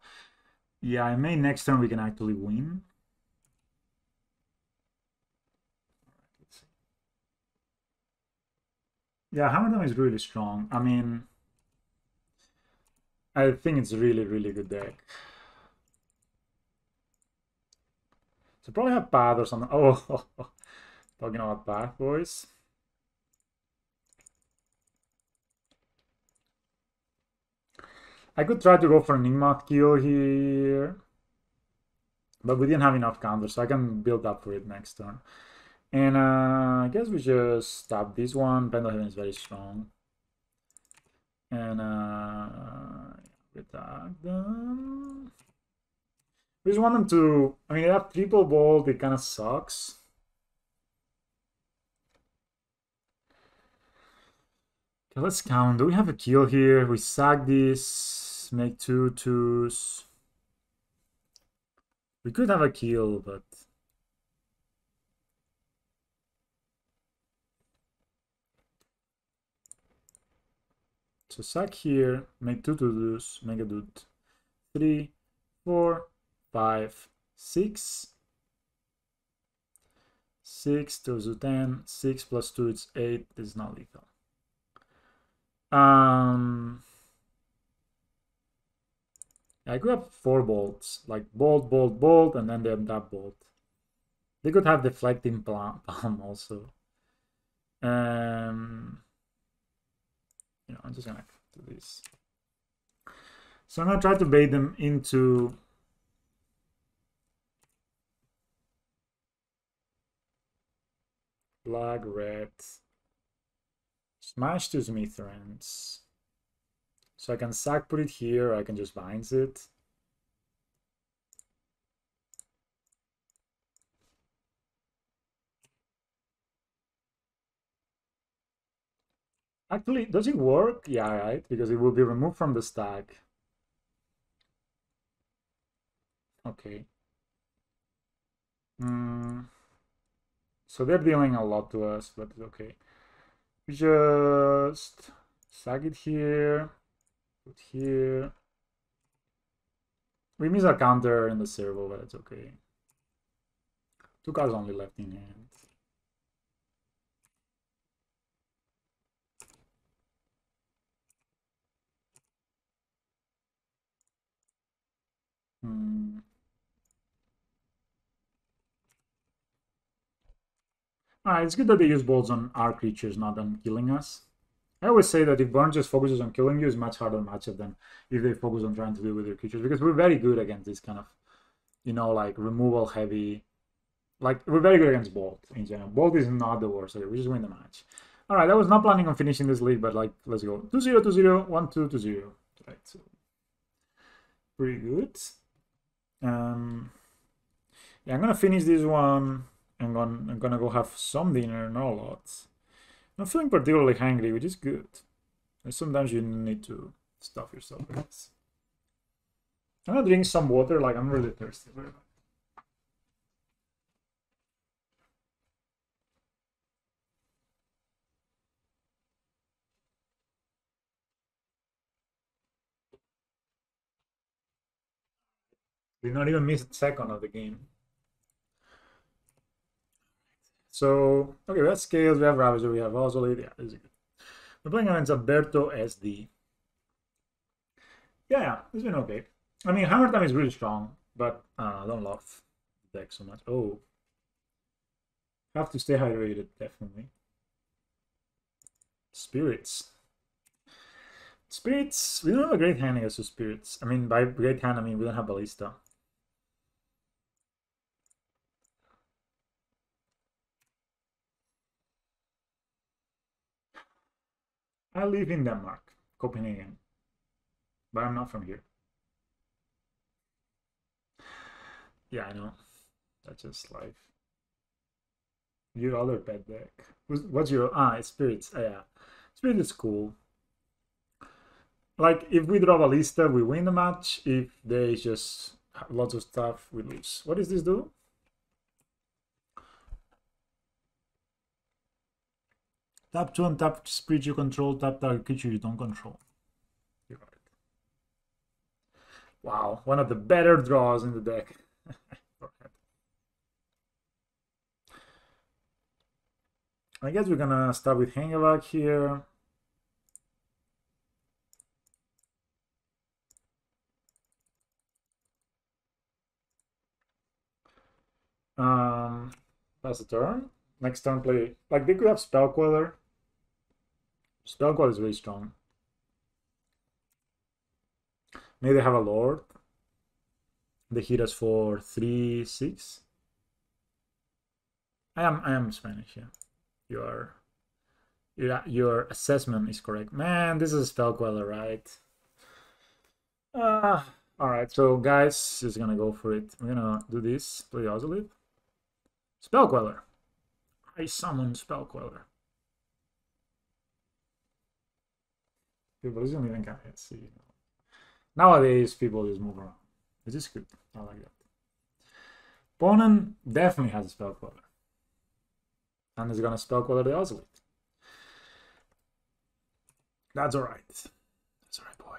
Yeah, I may next turn we can actually win. Let's see. Yeah, Hammertime is really strong. I mean, I think it's a really, really good deck. So probably have Path or something. Oh, talking about Path, boys. I could try to go for an Enigma kill here. But we didn't have enough counters, so I can build up for it next turn. And I guess we just stop this one. Pendlehaven is very strong. And attack them. We just want them to... I mean, they have triple bolt, it kind of sucks. Okay, let's count. Do we have a kill here? We sack this, make 2/2s. We could have a kill, but... So sack here, make 2/2s, make a dude 3, 4, 5, 6. 6 to 10, 6 plus 2, it's 8. This is not lethal. I could have 4 bolts, like bolt, bolt, bolt, and then that bolt. They could have deflecting palm also. I'm just gonna do this. So I'm gonna try to bait them into black, red, smash to Smithrans. So I can sack put it here, or I can just bind it. Actually, does it work? Yeah, right, because it will be removed from the stack. Okay. So they're dealing a lot to us, but it's okay. We just sack it here, put here. We miss a counter in the servo, but it's okay. 2 cards only left in hand. Alright, it's good that they use bolts on our creatures, not on killing us. I always say that if Burn just focuses on killing you, it's much harder matchup than if they focus on trying to deal with your creatures, because we're very good against this kind of, like removal heavy. Like, we're very good against Bolt in general. Bolt is not the worst. Okay, we just win the match. Alright, I was not planning on finishing this league, but like, let's go. 2-0, 2-0, 1-2, 2-0. Right, so pretty good. Yeah, I'm gonna finish this one. I'm gonna go have some dinner, not a lot. I'm not feeling particularly hungry, which is good. And sometimes you need to stuff yourself with this. I'm gonna drink some water, like I'm really thirsty. Did not even miss a second of the game. So, okay, we have Scales, we have Ravager, we have Ozolith. Yeah, this is good. We're playing against Alberto SD. Yeah, it's been okay. I mean, Hammertime is really strong, but I don't love the deck so much. Oh. Have to stay hydrated, definitely. Spirits. Spirits, we don't have a great hand against the spirits. I mean, by great hand, I mean we don't have ballista. I live in Denmark, Copenhagen, but I'm not from here. Yeah, I know. That's just life. Your other pet deck. What's your... it's spirits. Yeah. Spirit is cool. Like, if we draw ballista, we win the match. If there is just lots of stuff, we lose. What does this do? Tap 2 and tap spirit you control, tap target creature you don't control. You got it. Wow, one of the better draws in the deck. I guess we're gonna start with Hangavak here. Pass the turn. Next turn play... Like, they could have Spell Queller. Spell Queller is very strong. Maybe they have a Lord. They hit us for 3-6. I am Spanish, yeah. Your assessment is correct. Man, this is a Spell Queller, right? Alright, so guys, just gonna go for it. We're gonna do this. Play Ozolith. Spell Queller. I summon Spell Queller. People don't even can see. Nowadays, people just move around. This is good. I like that. Opponent definitely has a Spell Queller. And is gonna Spell Queller the Ozolith. That's alright. That's alright, boy.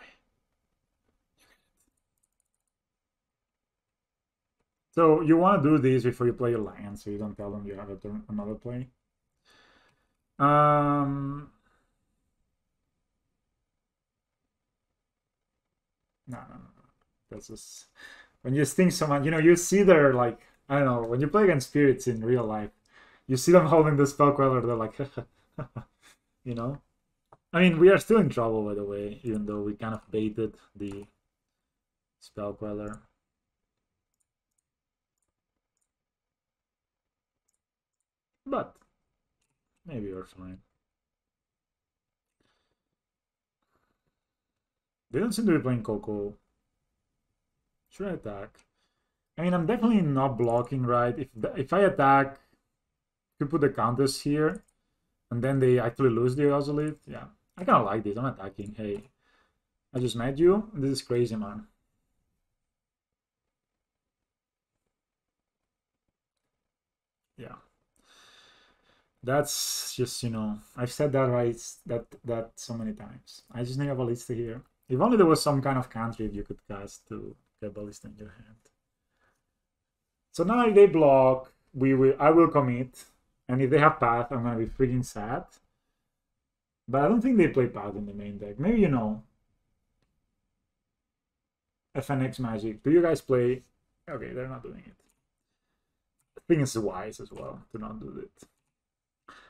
So you want to do this before you play your land, so you don't tell them you have another play. No. That's just when you sting someone, you see their, like, I don't know, when you play against spirits in real life, you see them holding the Spell Queller, they're like, I mean, we are still in trouble, by the way, even though we kind of baited the Spell Queller. But maybe we're fine. They don't seem to be playing Coco. Should I attack? I mean, I'm definitely not blocking, right? If I attack, you put the counters here, and then they actually lose the Ozolith. Yeah, I kind of like this. I'm attacking. Hey, I just met you. This is crazy, man. Yeah. That's just, I've said that right, that so many times. I just need a ballista here. If only there was some kind of cantrip you could cast to get ballista in your hand. So now if they block, I will commit. And if they have path, I'm gonna be freaking sad. But I don't think they play path in the main deck. Maybe FNX Magic. Do you guys play? Okay, they're not doing it. I think it's wise as well to not do it.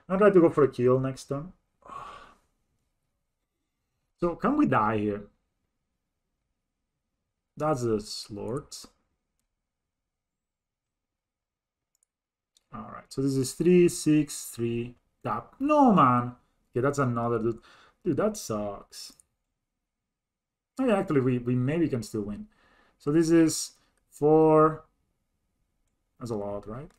I'll try to go for a kill next turn. So can we die here? That's a Slort. Alright, so this is 3-6-3 tap. No, man. Okay, that's another dude. Dude, that sucks. Oh, yeah, actually, we maybe can still win. So this is 4. That's a lot, right?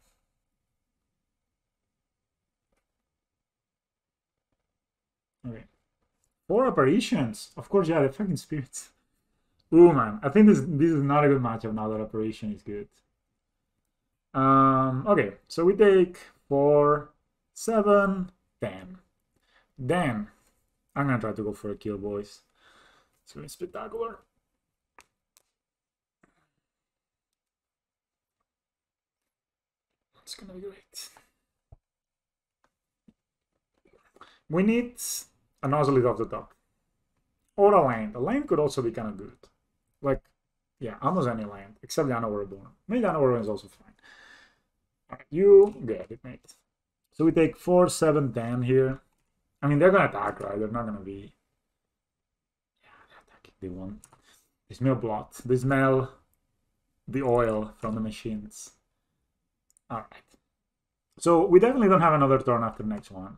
Okay. 4 apparitions. Of course, yeah, the fucking spirits. Ooh, man. I think this is not a good matchup now that apparition is good. Okay, so we take 4, 7, 10. Then I'm gonna try to go for a kill, boys. It's gonna be spectacular. It's gonna be great. We need an Ozolith off the top. Or a land. A land could also be kind of good. Like, yeah, almost any land. Except the Mardu Burn. Maybe the Mardu Burn is also fine. Alright, you get it, mate. So we take 4, 7, 10 here. I mean, they're gonna attack, right? They're not gonna be. Yeah, they're attacking. They won't. They smell blood. They smell the oil from the machines. All right. So we definitely don't have another turn after the next one.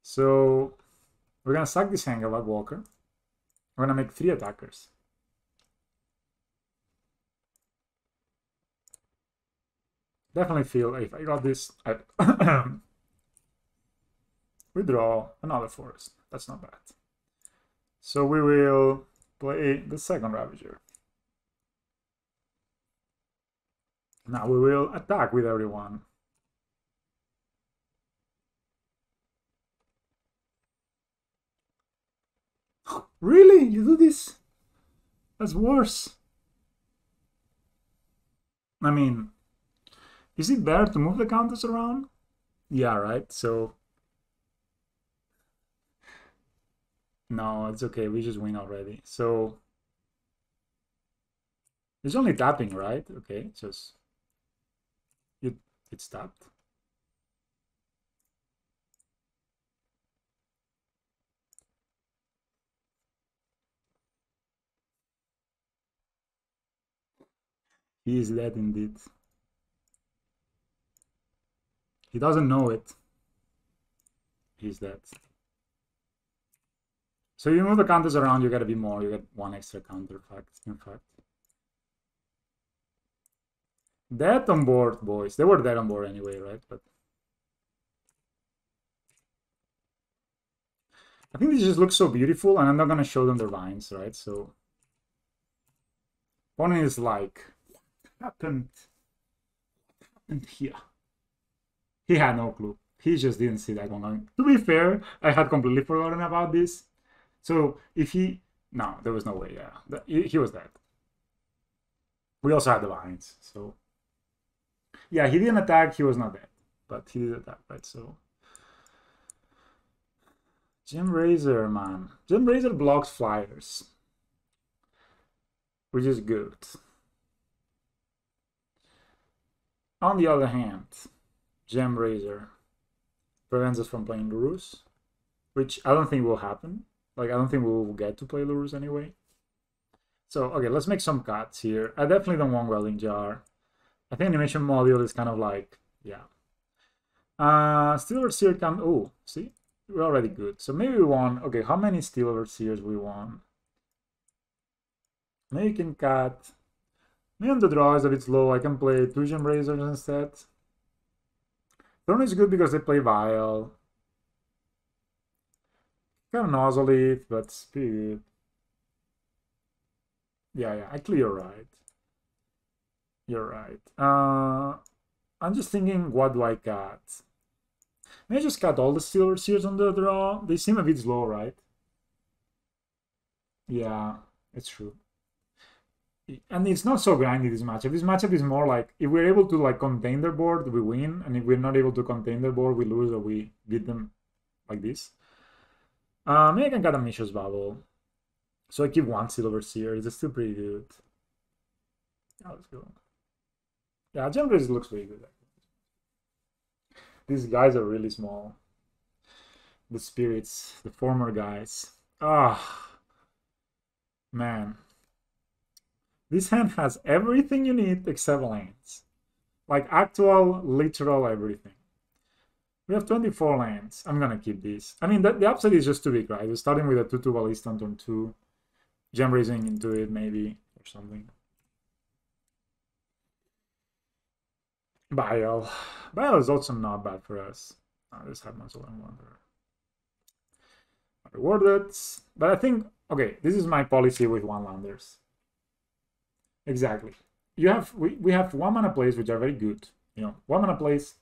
So we're gonna sack this Hangalak Walker. We're gonna make 3 attackers. Definitely feel if I got this, we draw another forest. That's not bad. So we will play the second Ravager. Now we will attack with everyone. Really? You do this? That's worse. I mean, is it better to move the counters around? Yeah, right? So... No, it's okay. We just win already. So... It's only tapping, right? Okay, just... It's tapped. He is dead indeed. He doesn't know it. He's dead. So you move the counters around, you get a bit more. You get 1 extra counter, in fact. Dead on board, boys. They were dead on board anyway, right? But I think this just looks so beautiful, and I'm not gonna show them the lines, right? So opponent is like, what happened? What happened here? He had no clue. He just didn't see that going. To be fair, I had completely forgotten about this. So if he... No, there was no way, yeah. He was dead. We also had the lines, so... Yeah, he didn't attack, he was not dead. But he did attack, right? So... Gem Razor, man. Gem Razor blocks flyers. Which is good. On the other hand, Gem Razor prevents us from playing Lurrus, which I don't think will happen. Like, I don't think we'll get to play Lurrus anyway. So, okay, let's make some cuts here. I definitely don't want Welding Jar. I think Animation Module is kind of like, yeah. Steel Overseer can... Oh, see? We're already good. So maybe we want... Okay, how many Steel Overseers we want? Maybe we can cut... Maybe on the draw is a bit slow. I can play 2 Gem Razors instead. Turn is good because they play Vial. Kind of Nozzle, but it's pretty good. Yeah, actually you're right. You're right. I'm just thinking, what do I cut? Maybe I just cut all the Steel Overseers on the draw. They seem a bit slow, right? Yeah, it's true. And it's not so grindy, this matchup. This matchup is more like, if we're able to like contain their board, we win. And if we're not able to contain their board, we lose, or we beat them like this. Maybe I can cut a Mishra's Bubble. So I keep 1 Steel Overseer. It's still pretty good. Yeah, let's go. Yeah, Gem Razor looks pretty good. These guys are really small. The spirits, the former guys. Ah, man. This hand has everything you need except lands. Like actual, literal everything. We have 24 lands. I'm gonna keep these. I mean, the upside is just too big, right? We're starting with a 2/2 Ballista on turn 2. Gem Raising into it, maybe, or something. Bile. Bile is also not bad for us. I just have Muzzle and Wonder. Rewarded. But I think, okay, this is my policy with 1-landers. Exactly. We have 1 mana plays which are very good. You know, 1 mana plays.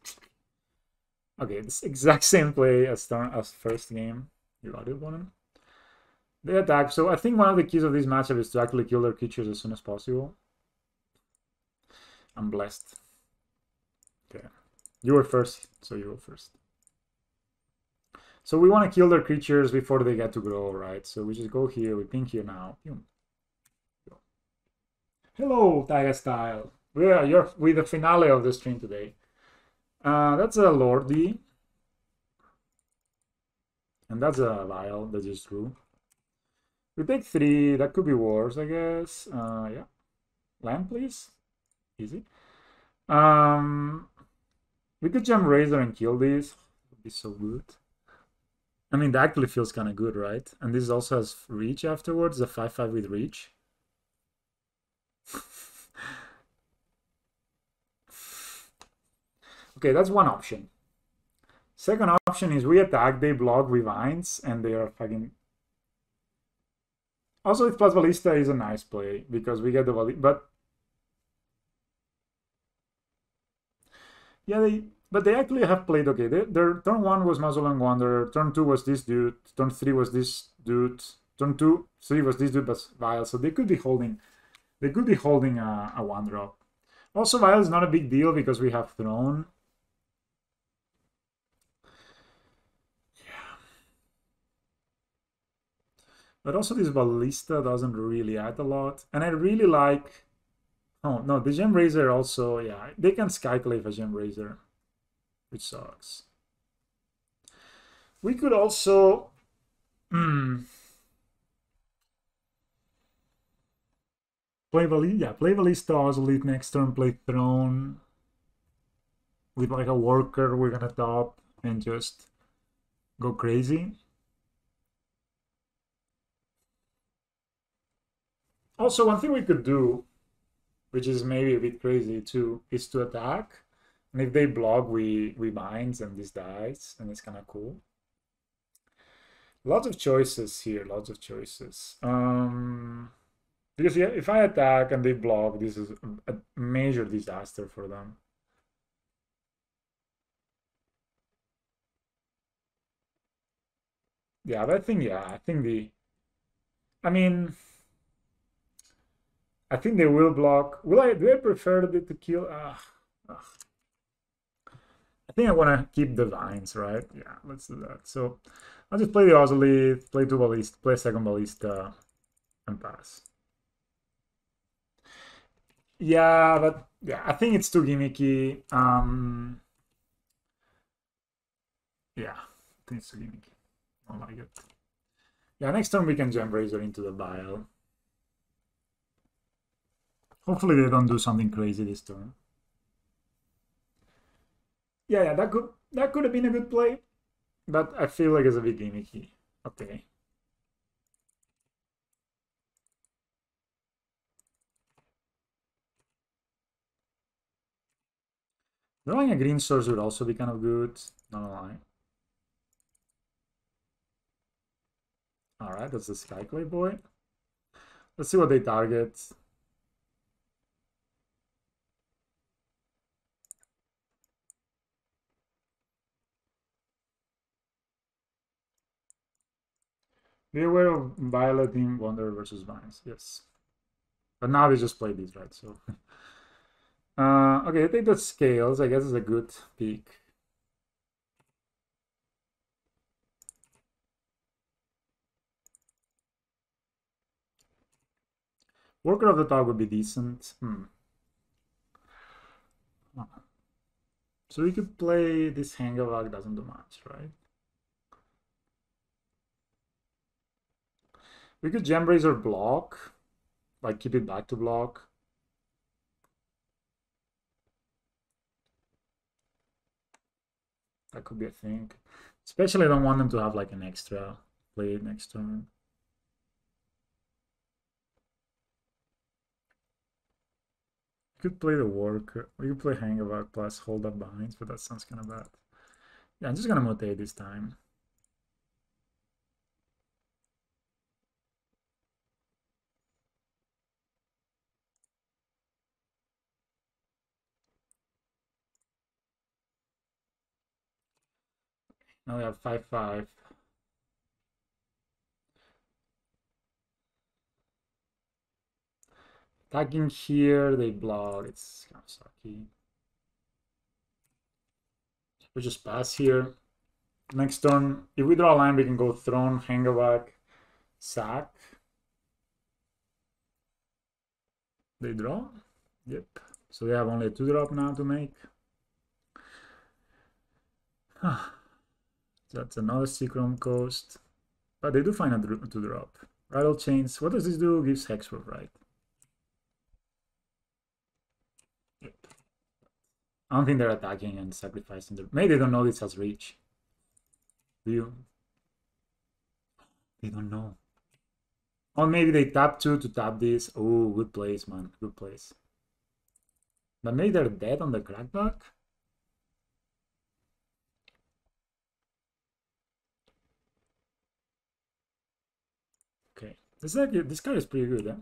Okay, this exact same play as first game. You got it, opponent. They attack. So I think one of the keys of this matchup is to actually kill their creatures as soon as possible. I'm blessed. Okay. You were first, so you go first. So we want to kill their creatures before they get to grow, right? So we just go here, we ping here now. Hello, Taiga Style. You're with the finale of the stream today. That's a Lordy. And that's a Vial that just drew. We take 3. That could be worse, I guess. Yeah. Land, please. Easy. We could jump Razor and kill this. Would be so good. I mean, that actually feels kind of good, right? And this also has reach afterwards, the 5/5 with reach. Okay, that's one option. Second option is we attack, they block with Vines, and they are fucking... Also, with plus Ballista is a nice play, because we get the Ballista, but... Yeah, but they actually have played okay. Their turn 1 was Mausoleum Wanderer, turn 2 was this dude, turn 3 was this dude, turn 3 was this dude, but Vile, so they could be holding... They could be holding a 1-drop. Also, Vile is not a big deal, because we have Throne. But also this Ballista doesn't really add a lot. And I really like... Oh, no, the Gem Razor also, yeah. They can Skyclave a Gem Razor, which sucks. We could also... play Ballista, Ozolite next turn, play Throne. With like a Worker, we're gonna top and just go crazy. Also, one thing we could do, which is maybe a bit crazy too, is to attack. And if they block, we binds and this dies, and it's kind of cool. Lots of choices here, lots of choices. Because yeah, if I attack and they block, this is a major disaster for them. Yeah, but I think I mean, I think they will block. Do I prefer to kill? I think I want to keep the vines, right? Yeah, let's do that. So I'll just play the Ozolith, play 2 Ballista, play second Ballista, and pass. Yeah, but yeah, I think it's too gimmicky. Yeah, I think it's too gimmicky. I don't like it. Yeah, next turn we can Gem Razor into the Bile. Hopefully they don't do something crazy this turn. Yeah, that could have been a good play, but I feel like it's a bit gimmicky. Okay. Drawing a green source would also be kind of good, not gonna lie. Alright, that's the Skyclave boy. Let's see what they target. Be aware of Violet in Wanderer versus Vines. Yes. But now they just play these, right? So okay, I think that Scales, I guess, is a good pick. Worker of the Dog would be decent. So we could play this Hangavag, doesn't do much, right? We could Gem Razor block, like keep it back to block. That could be a thing. Especially I don't want them to have like an extra play next turn. We could play the Worker. We could play Hangavag plus hold up binds, but that sounds kind of bad. Yeah, I'm just gonna mutate this time. Now we have 5/5. Attacking here, they block. It's kind of sucky. We just pass here. Next turn, if we draw a line, we can go Throne, Hangavag, sack. They draw. Yep. So we have only a 2-drop now to make. That's another Seachrome Coast. But they do find a to drop. Rattle Chains. What does this do? Gives Hexproof, right? Yep. I don't think they're attacking and sacrificing. Maybe they don't know this has reach. Do you? They don't know. Or maybe they tap 2 to tap this. Oh, good place, man. Good place. But maybe they're dead on the crackback. Okay. This card is pretty good, eh?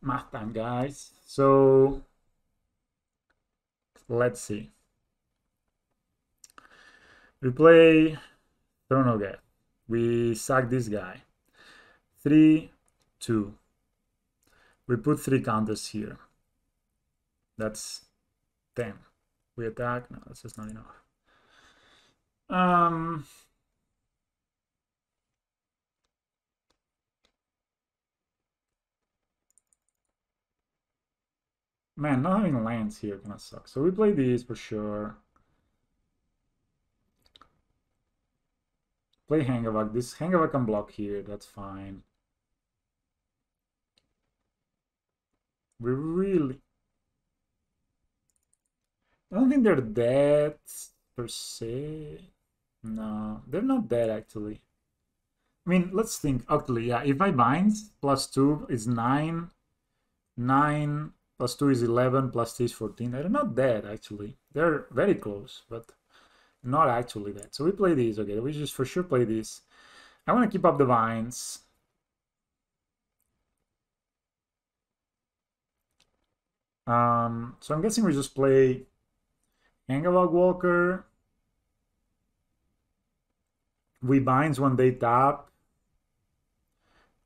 Math time, guys. So let's see. We play Thronoge. We sack this guy. 3, 2. We put 3 counters here. That's 10. We attack. No, that's just not enough. Man, not having lands here gonna suck. So we play these for sure. Play Hangavak. This Hangavak can block here. That's fine. We really... I don't think they're dead per se. No, they're not dead actually. I mean, let's think. Actually, yeah, if I bind, +2 is 9. 9 plus 2 is 11, plus 3 is 14. They're not dead actually. They're very close, but not actually dead. So we play these, okay? We just for sure play these. I want to keep up the vines. So I'm guessing we just play Angalog Walker. We binds when they tap.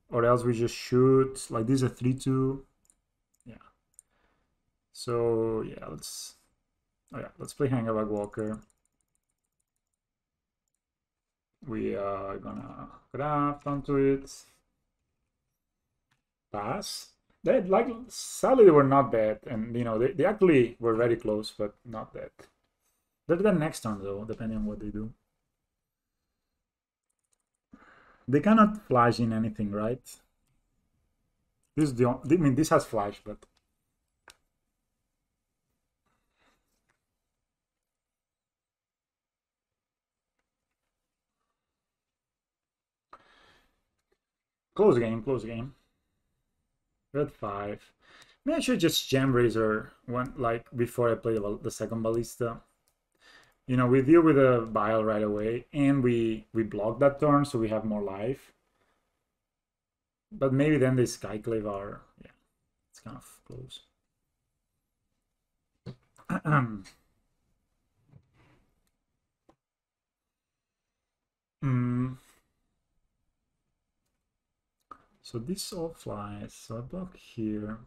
Or else we just shoot. Like this is a 3-2. Yeah. So yeah, let's play Hangabag Walker. We are gonna craft onto it. Pass. They like sadly they were not dead, and you know they actually were very close, but not dead. They're the next turn though, depending on what they do. They cannot flash in anything, right? This is I mean this has flash, but close game, close game. Red 5. Maybe I should just Gem Razor one like before I play the second Ballista. You know, we deal with a Bile right away, and we block that turn, so we have more life. But maybe then the Skyclave are, yeah, it's kind of close. So this all flies. So I block here.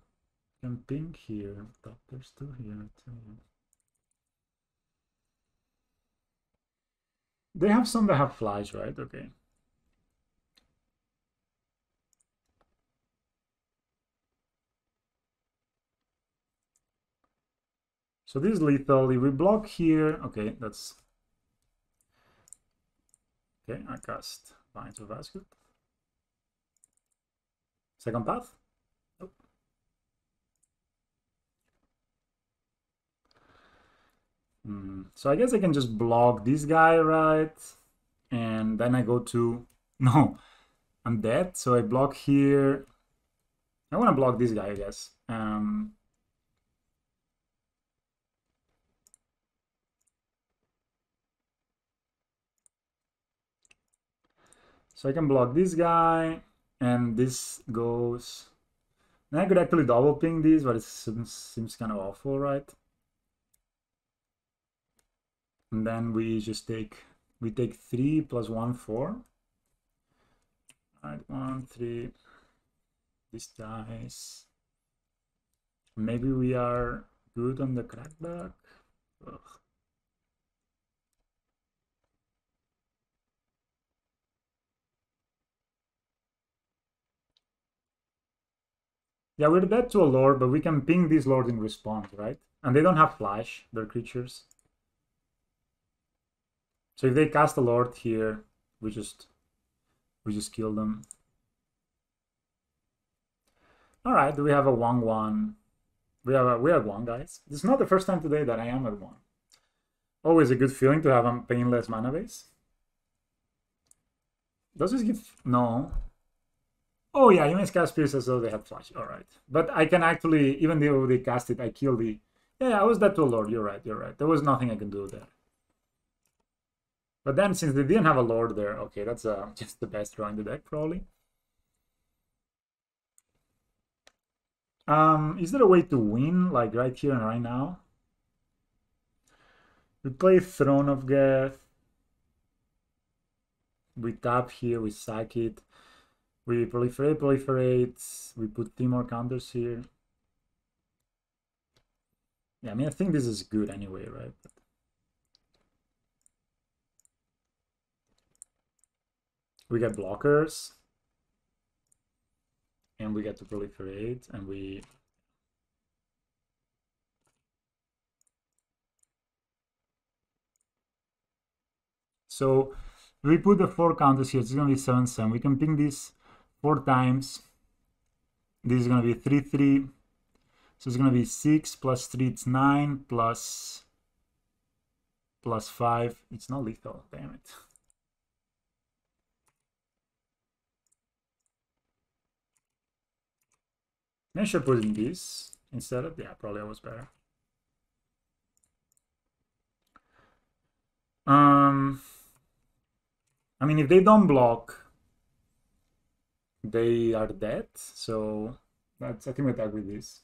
Can ping here. Top there's 2 here too. They have some that have flies, right? Okay. So this is lethal. If we block here, okay, that's okay. I cast Vines of Basket. Second path. Nope. So I guess I can just block this guy, right? And then I go to no, I'm dead. So I block here. I want to block this guy, I guess. So I can block this guy, and this goes. And I could actually double ping these, but it seems kind of awful, right? And then we just take 3 plus 1, 4. Alright, 1, 3. This dies. Maybe we are good on the crackback. Ugh. Yeah, we're dead to a lord, but we can ping these lords in response, right? And they don't have flash, their creatures. So if they cast a lord here, we just kill them. All right, do we have a 1/1? We have 1, guys. This is not the first time today that I am at 1. Always a good feeling to have a painless mana base. Does this give... No. Oh yeah, you may cast Pierce as though they had flash. All right. But I can actually, even though they cast it, I kill the... Yeah, I was dead to a lord. You're right, you're right. There was nothing I can do there. But then, since they didn't have a lord there, okay, that's just the best draw in the deck, probably. Is there a way to win, like right here and right now? We play Throne of Geth. We tap here, we sack it. We proliferate. We put 3 more counters here. Yeah, I mean, I think this is good anyway, right? We get blockers. And we get to proliferate, and we... So we put the 4 counters here. It's going to be 7/7. We can ping this 4 times. This is going to be 3/3. So it's going to be 6 plus 3, it's 9, plus 5. It's not lethal, damn it. Maybe I should put in this instead of... Yeah, probably that was better. I mean, if they don't block, they are dead. So that's, I think we attack with this.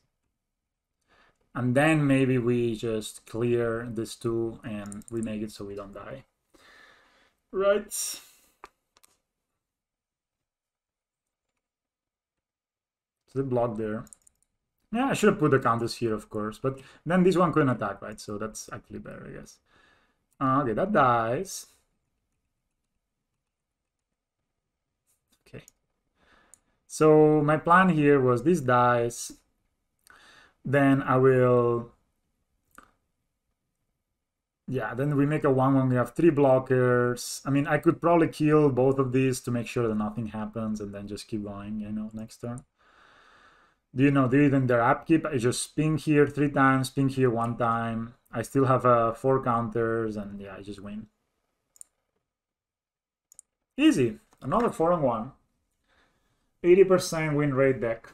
And then maybe we just clear this 2 and we make it so we don't die. Right. So they block there. Yeah, I should have put the counters here, of course. But then this one couldn't attack, right? So that's actually better, I guess. Okay, that dies. Okay. So my plan here was this dies. Then I will... Yeah, then we make a 1/1. We have 3 blockers. I mean, I could probably kill both of these to make sure that nothing happens and then just keep going, you know, next turn. Do you know, even their upkeep, I just ping here 3 times, ping here 1 time. I still have 4 counters, and yeah, I just win. Easy. Another 4/1. 80% win rate deck.